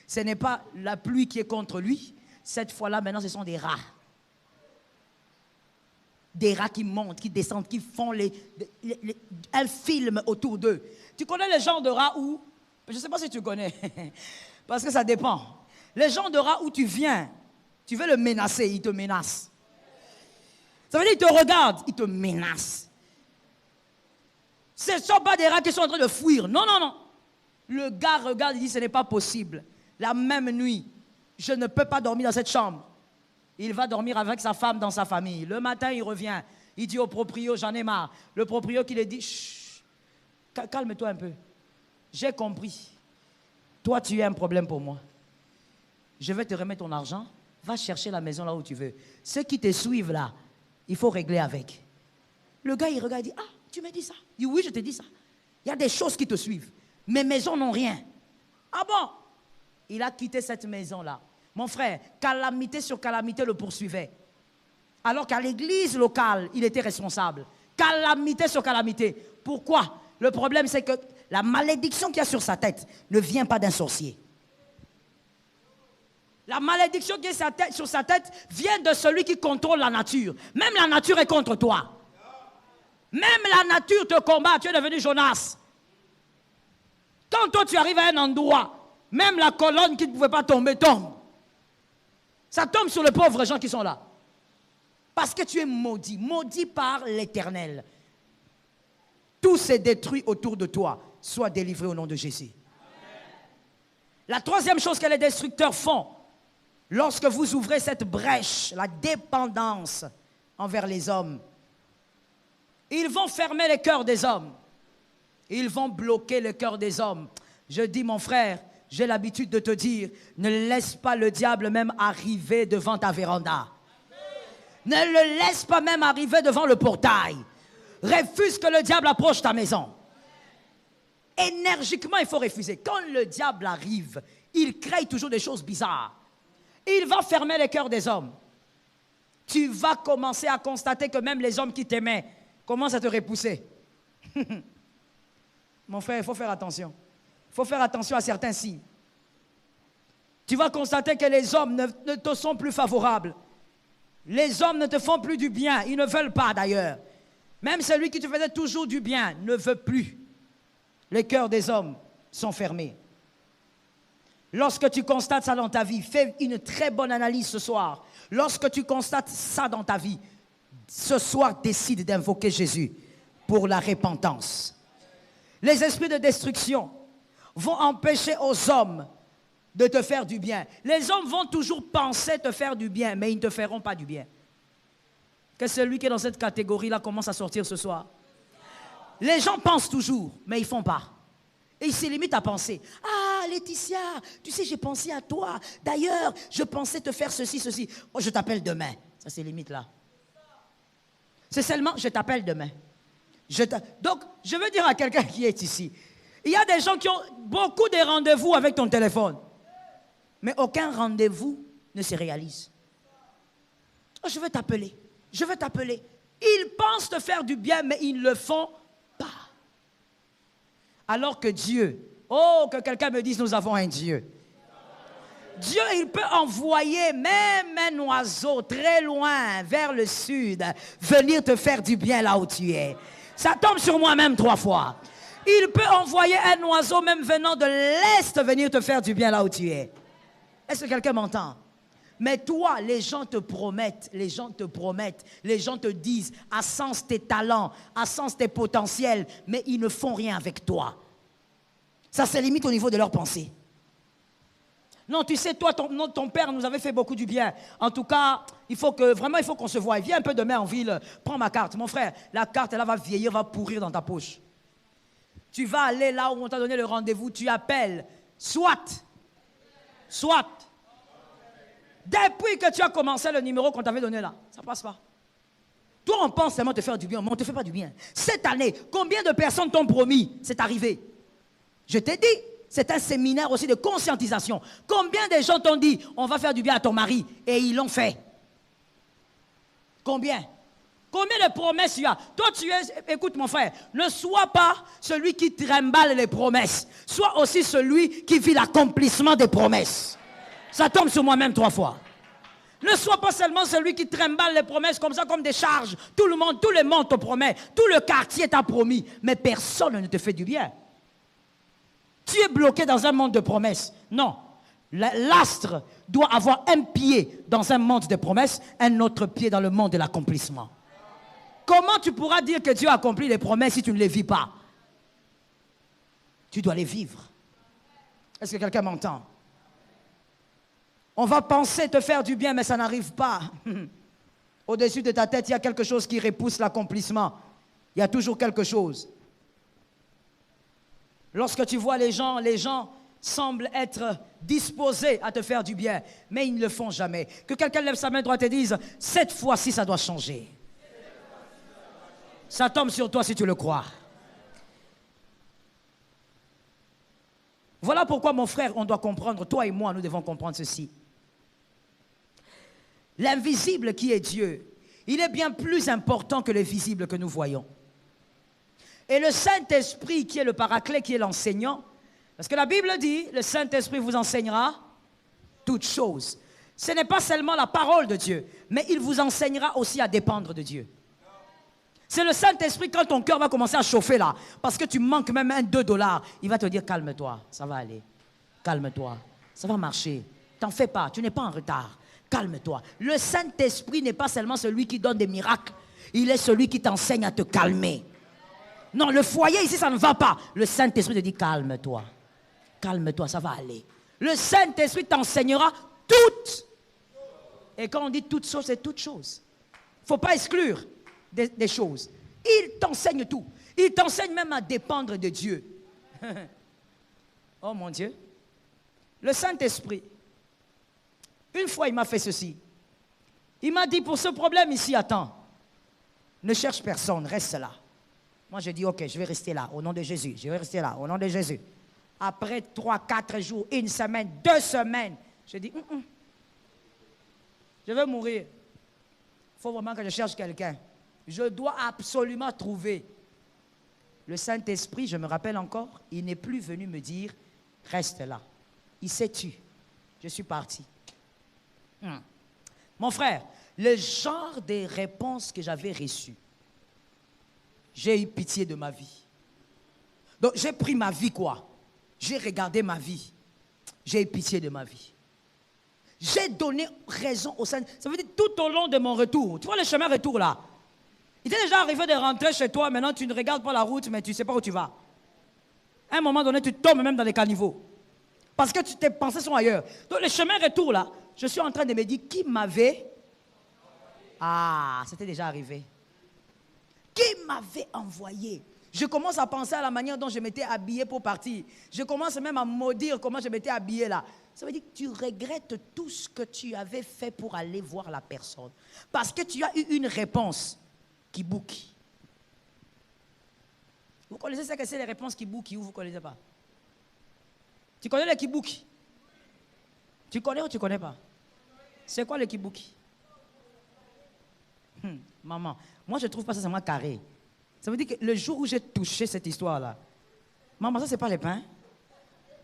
Ce n'est pas la pluie qui est contre lui. Cette fois-là, maintenant, ce sont des rats. Des rats qui montent, qui descendent, qui font un film autour d'eux. Tu connais les genres de rats où... Je ne sais pas si tu connais, parce que ça dépend. Les genres de rats où tu viens, tu veux le menacer, il te menace. Ça veut dire qu'il te regarde, il te menace. Ce ne sont pas des rats qui sont en train de fuir. Non, non, non. Le gars regarde, il dit, ce n'est pas possible. La même nuit, je ne peux pas dormir dans cette chambre. Il va dormir avec sa femme dans sa famille. Le matin, il revient. Il dit au proprio, j'en ai marre. Le proprio qui lui dit, chut, calme-toi un peu. J'ai compris. Toi, tu es un problème pour moi. Je vais te remettre ton argent. Va chercher la maison là où tu veux. Ceux qui te suivent là, il faut régler avec. Le gars, il regarde, il dit, ah, tu m'as dit ça? Il dit, oui, je te dis ça. Il y a des choses qui te suivent. Mes maisons n'ont rien. Ah bon? Il a quitté cette maison-là. Mon frère, calamité sur calamité le poursuivait. Alors qu'à l'église locale, il était responsable. Calamité sur calamité. Pourquoi? Le problème, c'est que la malédiction qu'il y a sur sa tête ne vient pas d'un sorcier. La malédiction qui est sur sa tête vient de celui qui contrôle la nature. Même la nature est contre toi. Même la nature te combat. Tu es devenu Jonas. Quand toi, tu arrives à un endroit, même la colonne qui ne pouvait pas tomber, tombe. Ça tombe sur les pauvres gens qui sont là. Parce que tu es maudit, maudit par l'Éternel. Tout s'est détruit autour de toi. Sois délivré au nom de Jésus. La troisième chose que les destructeurs font, lorsque vous ouvrez cette brèche, la dépendance envers les hommes, ils vont fermer les cœurs des hommes. Ils vont bloquer le cœur des hommes. Je dis, mon frère, j'ai l'habitude de te dire, ne laisse pas le diable même arriver devant ta véranda. Ne le laisse pas même arriver devant le portail. Refuse que le diable approche ta maison. Énergiquement, il faut refuser. Quand le diable arrive, il crée toujours des choses bizarres. Il va fermer les cœurs des hommes. Tu vas commencer à constater que même les hommes qui t'aimaient commencent à te repousser. Mon frère, il faut faire attention. Il faut faire attention à certains signes. Tu vas constater que les hommes ne te sont plus favorables. Les hommes ne te font plus du bien. Ils ne veulent pas d'ailleurs. Même celui qui te faisait toujours du bien ne veut plus. Les cœurs des hommes sont fermés. Lorsque tu constates ça dans ta vie, fais une très bonne analyse ce soir. Lorsque tu constates ça dans ta vie, ce soir, décide d'invoquer Jésus pour la repentance. Les esprits de destruction vont empêcher aux hommes de te faire du bien. Les hommes vont toujours penser te faire du bien, mais ils ne te feront pas du bien. Que celui qui est dans cette catégorie-là commence à sortir ce soir. Les gens pensent toujours, mais ils ne font pas. Et ils se limitent à penser. Ah, Laetitia, tu sais, j'ai pensé à toi. D'ailleurs, je pensais te faire ceci, ceci. Oh, je t'appelle demain. Ça, c'est limite là. C'est seulement, je t'appelle demain. Donc, je veux dire à quelqu'un qui est ici, il y a des gens qui ont beaucoup de rendez-vous avec ton téléphone. Mais aucun rendez-vous ne se réalise. Oh, je veux t'appeler. Je veux t'appeler. Ils pensent te faire du bien, mais ils ne le font pas. Alors que Dieu, oh, que quelqu'un me dise, nous avons un Dieu. Dieu, il peut envoyer même un oiseau très loin, vers le sud, venir te faire du bien là où tu es. Ça tombe sur moi même 3 fois. Il peut envoyer un oiseau même venant de l'Est venir te faire du bien là où tu es. Est-ce que quelqu'un m'entend? Mais toi, les gens te promettent, les gens te disent, à sens tes talents, à sens tes potentiels, mais ils ne font rien avec toi. Ça se limite au niveau de leurs pensées. Non, tu sais, toi, ton père nous avait fait beaucoup du bien. En tout cas, il faut qu'on se voie. Viens un peu demain en ville, prends ma carte. Mon frère, la carte, elle va vieillir, va pourrir dans ta poche. Tu vas aller là où on t'a donné le rendez-vous, tu appelles, soit. Depuis que tu as commencé le numéro qu'on t'avait donné là, ça ne passe pas. Toi, on pense seulement te faire du bien, mais on ne te fait pas du bien. Cette année, combien de personnes t'ont promis? C'est arrivé. Je t'ai dit, c'est un séminaire aussi de conscientisation. Combien de gens t'ont dit, on va faire du bien à ton mari, et ils l'ont fait? Combien? Combien de promesses tu as? Toi, écoute mon frère, ne sois pas celui qui trimballe les promesses. Sois aussi celui qui vit l'accomplissement des promesses. Ça tombe sur moi-même 3 fois. Ne sois pas seulement celui qui trimballe les promesses comme ça, comme des charges. Tout le monde te promet. Tout le quartier t'a promis. Mais personne ne te fait du bien. Tu es bloqué dans un monde de promesses. Non. L'astre doit avoir un pied dans un monde de promesses, un autre pied dans le monde de l'accomplissement. Comment tu pourras dire que Dieu a accompli les promesses si tu ne les vis pas? Tu dois les vivre. Est-ce que quelqu'un m'entend? On va penser te faire du bien, mais ça n'arrive pas. Au-dessus de ta tête, il y a quelque chose qui repousse l'accomplissement. Il y a toujours quelque chose. Lorsque tu vois les gens semblent être disposés à te faire du bien, mais ils ne le font jamais. Que quelqu'un lève sa main droite et dise, cette fois-ci, ça doit changer. Ça tombe sur toi si tu le crois. Voilà pourquoi, mon frère, on doit comprendre, toi et moi, nous devons comprendre ceci. L'invisible qui est Dieu, il est bien plus important que le visible que nous voyons. Et le Saint-Esprit qui est le paraclet, qui est l'enseignant, parce que la Bible dit, le Saint-Esprit vous enseignera toutes choses. Ce n'est pas seulement la parole de Dieu, mais il vous enseignera aussi à dépendre de Dieu. C'est le Saint-Esprit, quand ton cœur va commencer à chauffer là, parce que tu manques même 2 $, il va te dire, calme-toi, ça va aller. Calme-toi, ça va marcher. T'en fais pas, tu n'es pas en retard. Calme-toi. Le Saint-Esprit n'est pas seulement celui qui donne des miracles, il est celui qui t'enseigne à te calmer. Non, le foyer ici, ça ne va pas. Le Saint-Esprit te dit, calme-toi. Calme-toi, ça va aller. Le Saint-Esprit t'enseignera toutes. Et quand on dit toutes choses, c'est toutes choses. Il ne faut pas exclure des choses. Il t'enseigne tout. Il t'enseigne même à dépendre de Dieu. Oh mon Dieu. Le Saint-Esprit, une fois il m'a fait ceci. Il m'a dit, pour ce problème ici, attends. Ne cherche personne, reste là. Moi j'ai dit, ok, je vais rester là, au nom de Jésus. Je vais rester là, au nom de Jésus. Après 3, 4 jours, 1 semaine, 2 semaines, j'ai dit, je vais mourir. Il faut vraiment que je cherche quelqu'un. Je dois absolument trouver. Le Saint-Esprit, je me rappelle encore, il n'est plus venu me dire, reste là. Il s'est tu. Je suis parti. Mon frère, le genre de réponses que j'avais reçues, j'ai eu pitié de ma vie. Donc j'ai pris ma vie quoi? J'ai regardé ma vie. J'ai eu pitié de ma vie. J'ai donné raison au Seigneur. Ça veut dire tout au long de mon retour. Tu vois le chemin retour là? Il t'est déjà arrivé de rentrer chez toi, maintenant tu ne regardes pas la route, mais tu ne sais pas où tu vas. À un moment donné, tu tombes même dans les caniveaux. Parce que tes pensées sont ailleurs. Donc le chemin retour là, je suis en train de me dire qui m'avait... Ah, c'était déjà arrivé. Qui m'avait envoyé? Je commence à penser à la manière dont je m'étais habillé pour partir. Je commence même à maudire comment je m'étais habillé là. Ça veut dire que tu regrettes tout ce que tu avais fait pour aller voir la personne. Parce que tu as eu une réponse qui boucle. Vous connaissez ce que c'est les réponses qui boucle ou vous ne connaissez pas? Tu connais les kibuki? Tu connais ou tu ne connais pas? C'est quoi les kibuki? Maman, moi je ne trouve pas ça seulement carré. Ça veut dire que le jour où j'ai touché cette histoire-là, maman, ça c'est pas les pains.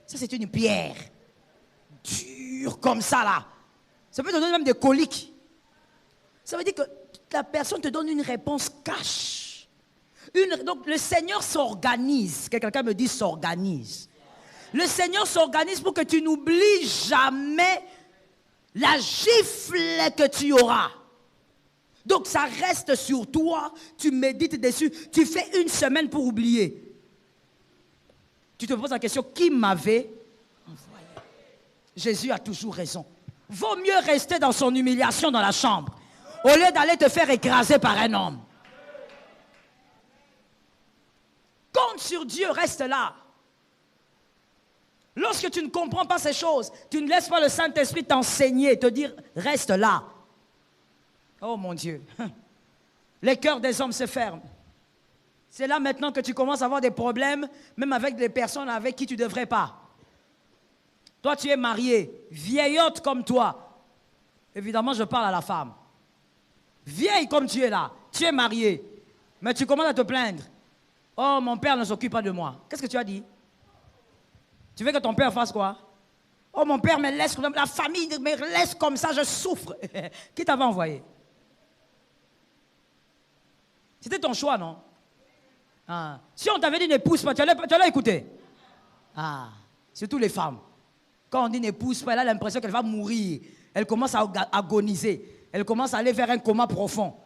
Ça c'est une pierre. Dure comme ça là. Ça peut te donner même des coliques. Ça veut dire que la personne te donne une réponse cash. Donc le Seigneur s'organise. Que quelqu'un me dise s'organise. Le Seigneur s'organise pour que tu n'oublies jamais la gifle que tu auras. Donc ça reste sur toi, tu médites dessus, tu fais une semaine pour oublier. Tu te poses la question, qui m'avait envoyé? Jésus a toujours raison. Vaut mieux rester dans son humiliation dans la chambre, au lieu d'aller te faire écraser par un homme. Compte sur Dieu, reste là. Lorsque tu ne comprends pas ces choses, tu ne laisses pas le Saint-Esprit t'enseigner, te dire, reste là. Oh mon Dieu, les cœurs des hommes se ferment. C'est là maintenant que tu commences à avoir des problèmes, même avec des personnes avec qui tu ne devrais pas. Toi, tu es marié, vieillotte comme toi. Évidemment, je parle à la femme. Vieille comme tu es là, tu es marié, mais tu commences à te plaindre. Oh, mon père ne s'occupe pas de moi. Qu'est-ce que tu as dit? Tu veux que ton père fasse quoi? Oh, mon père me laisse, la famille me laisse comme ça, je souffre. Qui t'avait envoyé? C'était ton choix, non? Ah. Si on t'avait dit n'épouse pas, tu allais écouter. Ah, surtout les femmes. Quand on dit n'épouse pas, elle a l'impression qu'elle va mourir. Elle commence à agoniser. Elle commence à aller vers un coma profond.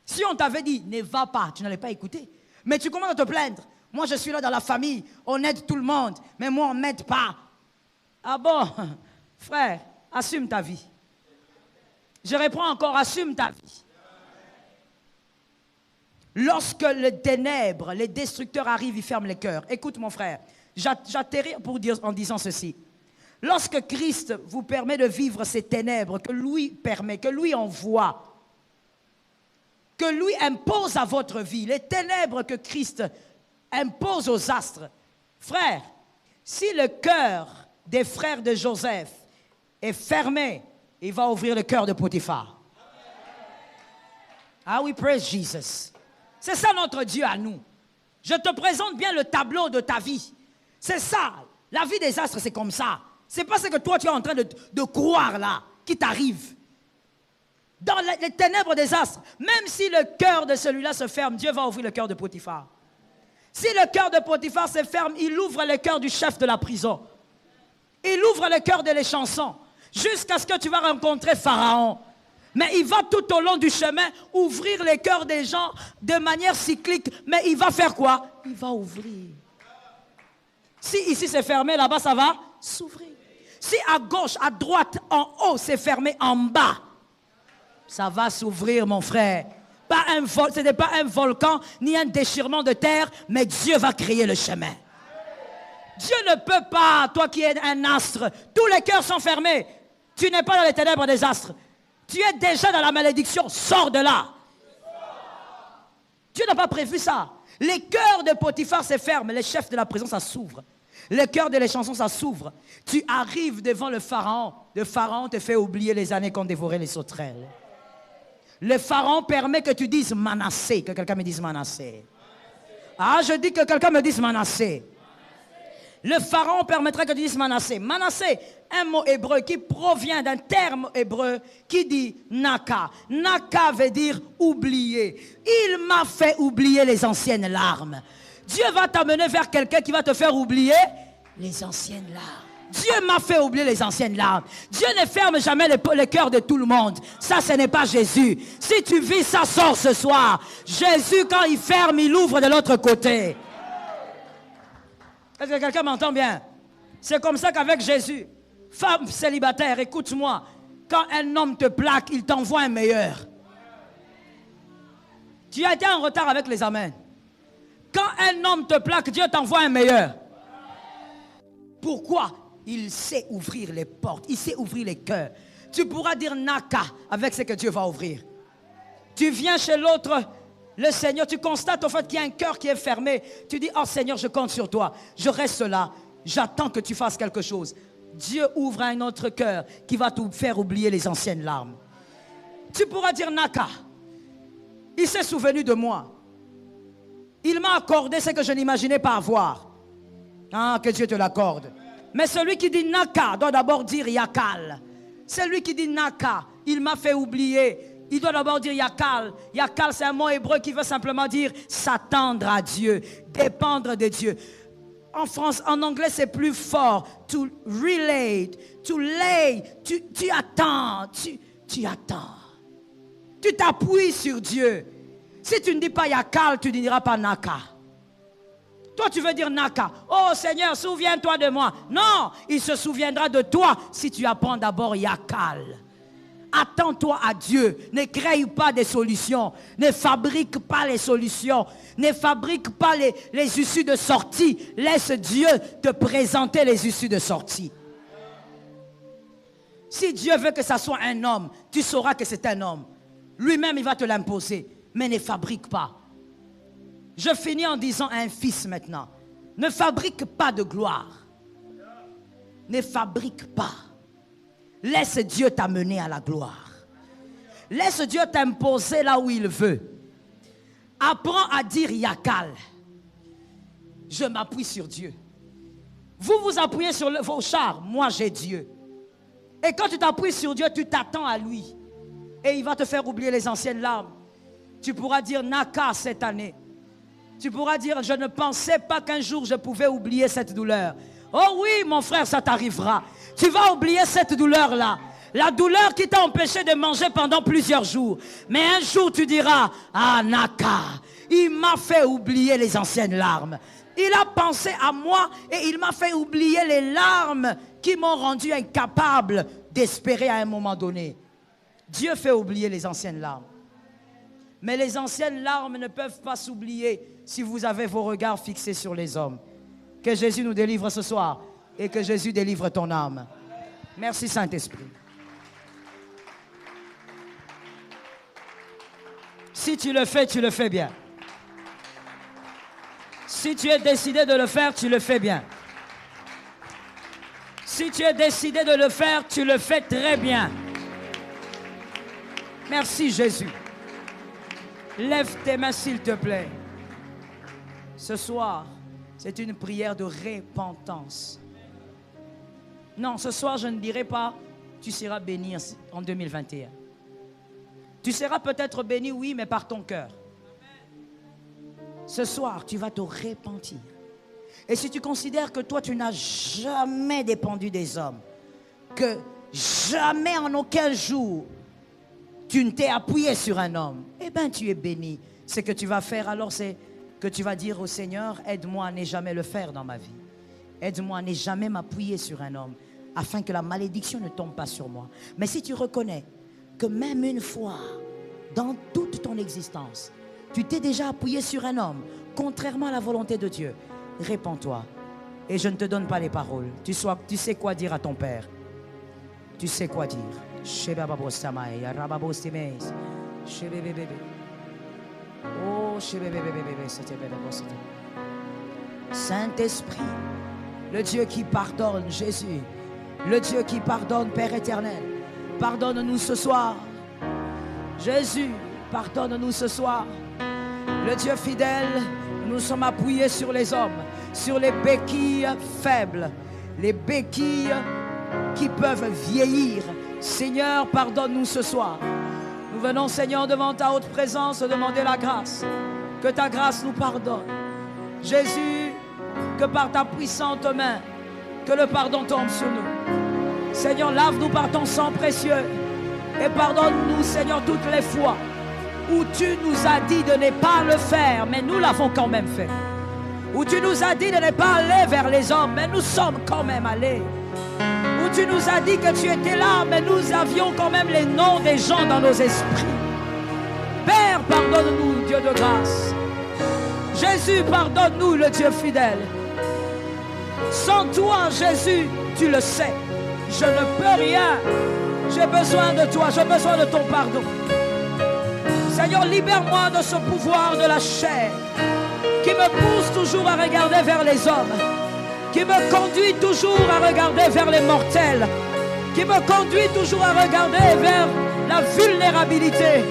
Si on t'avait dit ne va pas, tu n'allais pas écouter. Mais tu commences à te plaindre. Moi, je suis là dans la famille, on aide tout le monde, mais moi, on ne m'aide pas. Ah bon? Frère, assume ta vie. Je reprends encore, assume ta vie. Lorsque les ténèbres, les destructeurs arrivent, ils ferment les cœurs. Écoute mon frère, j'atterris en disant ceci. Lorsque Christ vous permet de vivre ces ténèbres, que lui permet, que lui envoie, que lui impose à votre vie, les ténèbres que Christ impose aux astres. Frère, si le cœur des frères de Joseph est fermé, il va ouvrir le cœur de Potiphar. Ah oui, praise Jesus. C'est ça notre Dieu à nous. Je te présente bien le tableau de ta vie. C'est ça. La vie des astres, c'est comme ça. C'est pas ce que toi tu es en train de croire là, qui t'arrive. Dans les ténèbres des astres, même si le cœur de celui-là se ferme, Dieu va ouvrir le cœur de Potiphar. Si le cœur de Potiphar se ferme, il ouvre le cœur du chef de la prison. Il ouvre le cœur de l'échanson, jusqu'à ce que tu vas rencontrer Pharaon. Mais il va tout au long du chemin ouvrir les cœurs des gens de manière cyclique. Mais il va faire quoi? Il va ouvrir. Si ici c'est fermé, là-bas ça va s'ouvrir. Si à gauche, à droite, en haut c'est fermé, en bas, ça va s'ouvrir mon frère. Ce n'est pas un volcan ni un déchirement de terre, mais Dieu va créer le chemin. Dieu ne peut pas, toi qui es un astre, tous les cœurs sont fermés. Tu n'es pas dans les ténèbres des astres. Tu es déjà dans la malédiction, sors de là. Dieu n'a pas prévu ça. Les cœurs de Potiphar se ferment, les chefs de la prison, ça s'ouvre. Les cœurs de l'échanson, ça s'ouvre. Tu arrives devant le Pharaon. Le Pharaon te fait oublier les années qu'ont dévoré les sauterelles. Le Pharaon permet que tu dises Manassé, que quelqu'un me dise Manassé. Ah, je dis que quelqu'un me dise Manassé. Le pharaon permettrait que tu dises Manassé. Manassé, un mot hébreu qui provient d'un terme hébreu qui dit Naka. Naka veut dire oublier. Il m'a fait oublier les anciennes larmes. Dieu va t'amener vers quelqu'un qui va te faire oublier les anciennes larmes. Dieu m'a fait oublier les anciennes larmes. Dieu ne ferme jamais les cœurs de tout le monde. Ça, ce n'est pas Jésus. Si tu vis ça, sort ce soir. Jésus, quand il ferme, il ouvre de l'autre côté. Est-ce que quelqu'un m'entend bien? C'est comme ça qu'avec Jésus, femme célibataire, écoute-moi, quand un homme te plaque, il t'envoie un meilleur. Tu as été en retard avec les amens. Quand un homme te plaque, Dieu t'envoie un meilleur. Pourquoi? Il sait ouvrir les portes, il sait ouvrir les cœurs. Tu pourras dire Naka avec ce que Dieu va ouvrir. Tu viens chez l'autre, le Seigneur, tu constates au fait qu'il y a un cœur qui est fermé. Tu dis, oh Seigneur, je compte sur toi. Je reste là, j'attends que tu fasses quelque chose. Dieu ouvre un autre cœur qui va te faire oublier les anciennes larmes. Tu pourras dire Naka. Il s'est souvenu de moi. Il m'a accordé ce que je n'imaginais pas avoir. Ah, que Dieu te l'accorde. Mais celui qui dit Naka doit d'abord dire Yakal. Celui qui dit Naka, il m'a fait oublier. Il doit d'abord dire Yakal. Yakal, c'est un mot hébreu qui veut simplement dire s'attendre à Dieu, dépendre de Dieu. En anglais, c'est plus fort. To relate, to lay. Tu attends, tu attends. Tu t'appuies sur Dieu. Si tu ne dis pas Yakal, tu ne diras pas Naka. Toi, tu veux dire Naka. Oh Seigneur, souviens-toi de moi. Non, il se souviendra de toi si tu apprends d'abord Yakal. Attends-toi à Dieu. Ne crée pas des solutions. Ne fabrique pas les solutions. Ne fabrique pas les issues de sortie. Laisse Dieu te présenter les issues de sortie. Si Dieu veut que ça soit un homme, tu sauras que c'est un homme. Lui-même, il va te l'imposer. Mais ne fabrique pas. Je finis en disant à un fils maintenant. Ne fabrique pas de gloire. Ne fabrique pas. Laisse Dieu t'amener à la gloire. Laisse Dieu t'imposer là où il veut. Apprends à dire Yakal. Je m'appuie sur Dieu. Vous vous appuyez sur vos chars. Moi, j'ai Dieu. Et quand tu t'appuies sur Dieu, tu t'attends à lui. Et il va te faire oublier les anciennes larmes. Tu pourras dire Naka cette année. Tu pourras dire, je ne pensais pas qu'un jour je pouvais oublier cette douleur. Oh oui, mon frère, ça t'arrivera. Tu vas oublier cette douleur-là. La douleur qui t'a empêché de manger pendant plusieurs jours. Mais un jour, tu diras, ah, Naka, il m'a fait oublier les anciennes larmes. Il a pensé à moi et il m'a fait oublier les larmes qui m'ont rendu incapable d'espérer à un moment donné. Dieu fait oublier les anciennes larmes. Mais les anciennes larmes ne peuvent pas s'oublier si vous avez vos regards fixés sur les hommes. Que Jésus nous délivre ce soir et que Jésus délivre ton âme. Merci Saint-Esprit. Si tu le fais bien. Si tu es décidé de le faire, tu le fais bien. Si tu es décidé de le faire, tu le fais très bien. Merci Jésus. Lève tes mains s'il te plaît. Ce soir, c'est une prière de repentance. Non, ce soir, je ne dirai pas tu seras béni en 2021. Tu seras peut-être béni, oui, mais par ton cœur. Ce soir, tu vas te repentir. Et si tu considères que toi, tu n'as jamais dépendu des hommes, que jamais en aucun jour, tu ne t'es appuyé sur un homme, eh bien, tu es béni. Ce que tu vas faire, alors, c'est que tu vas dire au Seigneur, aide-moi à ne jamais le faire dans ma vie. Aide-moi à ne jamais m'appuyer sur un homme, afin que la malédiction ne tombe pas sur moi. Mais si tu reconnais que même une fois, dans toute ton existence, tu t'es déjà appuyé sur un homme, contrairement à la volonté de Dieu, répands-toi. Et je ne te donne pas les paroles. Tu sais quoi dire à ton Père. Tu sais quoi dire. Oh, Saint-Esprit, le Dieu qui pardonne, Jésus, le Dieu qui pardonne, Père éternel, pardonne-nous ce soir. Jésus, pardonne-nous ce soir. Le Dieu fidèle, nous sommes appuyés sur les hommes. sur les béquilles faibles, les béquilles qui peuvent vieillir. Seigneur, pardonne-nous ce soir. Nous venons, Seigneur, devant ta haute présence, demander la grâce. Que ta grâce nous pardonne. Jésus, que par ta puissante main, que le pardon tombe sur nous. Seigneur, lave-nous par ton sang précieux et pardonne-nous, Seigneur, toutes les fois où tu nous as dit de ne pas le faire, mais nous l'avons quand même fait. Où tu nous as dit de ne pas aller vers les hommes, mais nous sommes quand même allés. Où tu nous as dit que tu étais là, mais nous avions quand même les noms des gens dans nos esprits. Père, pardonne-nous, Dieu de grâce. Jésus, pardonne-nous, le Dieu fidèle. Sans toi, Jésus, tu le sais, je ne peux rien. J'ai besoin de toi, j'ai besoin de ton pardon. Seigneur, libère-moi de ce pouvoir de la chair qui me pousse toujours à regarder vers les hommes, qui me conduit toujours à regarder vers les mortels, qui me conduit toujours à regarder vers la vulnérabilité.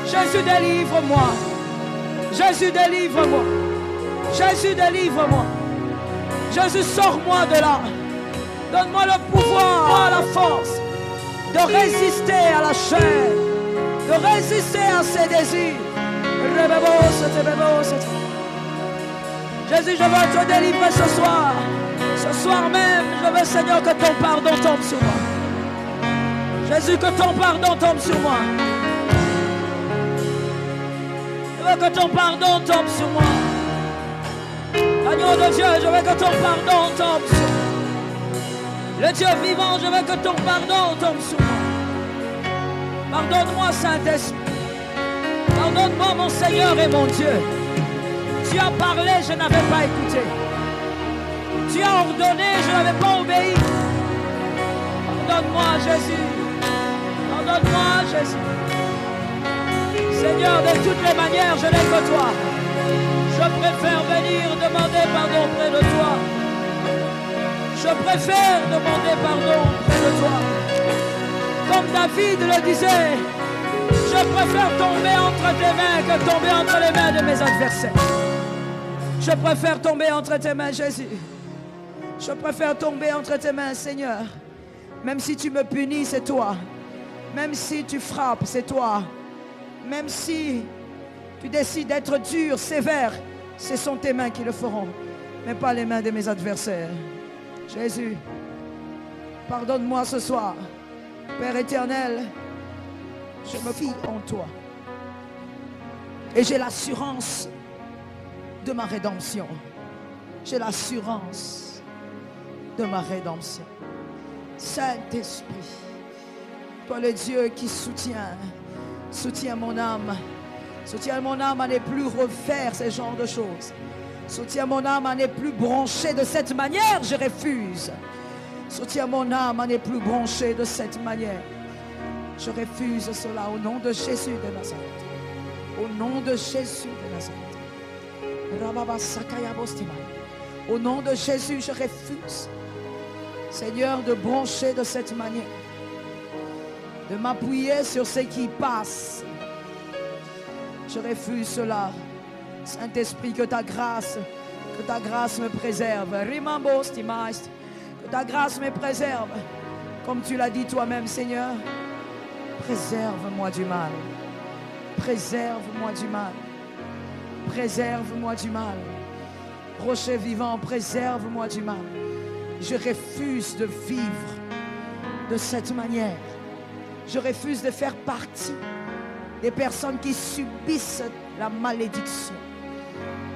Jésus, délivre-moi. Jésus, délivre-moi. Jésus, délivre-moi. Jésus, sors-moi de là. Donne-moi le pouvoir, la force de résister à la chair, de résister à ses désirs. Jésus, je veux te délivrer ce soir. Ce soir même, je veux, Seigneur, que ton pardon tombe sur moi. Jésus, que ton pardon tombe sur moi. Je veux que ton pardon tombe sur moi. Agneau de Dieu, je veux que ton pardon tombe sur moi. Le Dieu vivant, je veux que ton pardon tombe sur moi. Pardonne-moi, Saint-Esprit. Pardonne-moi, mon Seigneur et mon Dieu. Tu as parlé, je n'avais pas écouté. Tu as ordonné, je n'avais pas obéi. Pardonne-moi, Jésus. Pardonne-moi, Jésus. Seigneur, de toutes les manières, je n'ai que toi. Je préfère venir demander pardon près de toi. Je préfère demander pardon près de toi. Comme David le disait, je préfère tomber entre tes mains que tomber entre les mains de mes adversaires. Je préfère tomber entre tes mains, Jésus. Je préfère tomber entre tes mains, Seigneur. Même si tu me punis, c'est toi. Même si tu frappes, c'est toi. Même si tu décides d'être dur, sévère, ce sont tes mains qui le feront, mais pas les mains de mes adversaires. Jésus, pardonne-moi ce soir. Père éternel, je me fie en toi. Et j'ai l'assurance de ma rédemption. J'ai l'assurance de ma rédemption. Saint-Esprit, toi le Dieu qui soutiens mon âme. Soutiens mon âme à ne plus refaire ce genre de choses. Soutiens mon âme à ne plus brancher de cette manière, je refuse. Soutiens mon âme à ne plus brancher de cette manière. Je refuse cela au nom de Jésus de Nazareth. Au nom de Jésus de Nazareth. Au nom de Jésus, je refuse, Seigneur, de brancher de cette manière, de m'appuyer sur ce qui passe. Je refuse cela. Saint-Esprit, que ta grâce me préserve. Que ta grâce me préserve. Comme tu l'as dit toi-même, Seigneur, préserve-moi du mal. Préserve-moi du mal. Préserve-moi du mal. Rocher vivant, préserve-moi du mal. Je refuse de vivre de cette manière. Je refuse de faire partie des personnes qui subissent la malédiction.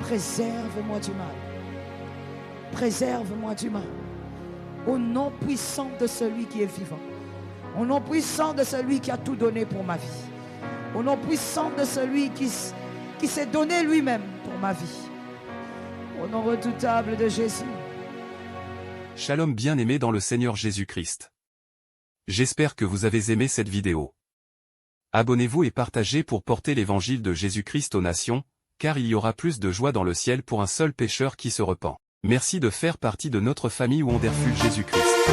Préserve-moi du mal. Préserve-moi du mal. Au nom puissant de celui qui est vivant. Au nom puissant de celui qui a tout donné pour ma vie. Au nom puissant de celui qui s'est donné lui-même pour ma vie. Au nom redoutable de Jésus. Shalom bien-aimés dans le Seigneur Jésus-Christ. J'espère que vous avez aimé cette vidéo. Abonnez-vous et partagez pour porter l'évangile de Jésus-Christ aux nations, car il y aura plus de joie dans le ciel pour un seul pécheur qui se repent. Merci de faire partie de notre famille Wonderful Jésus-Christ.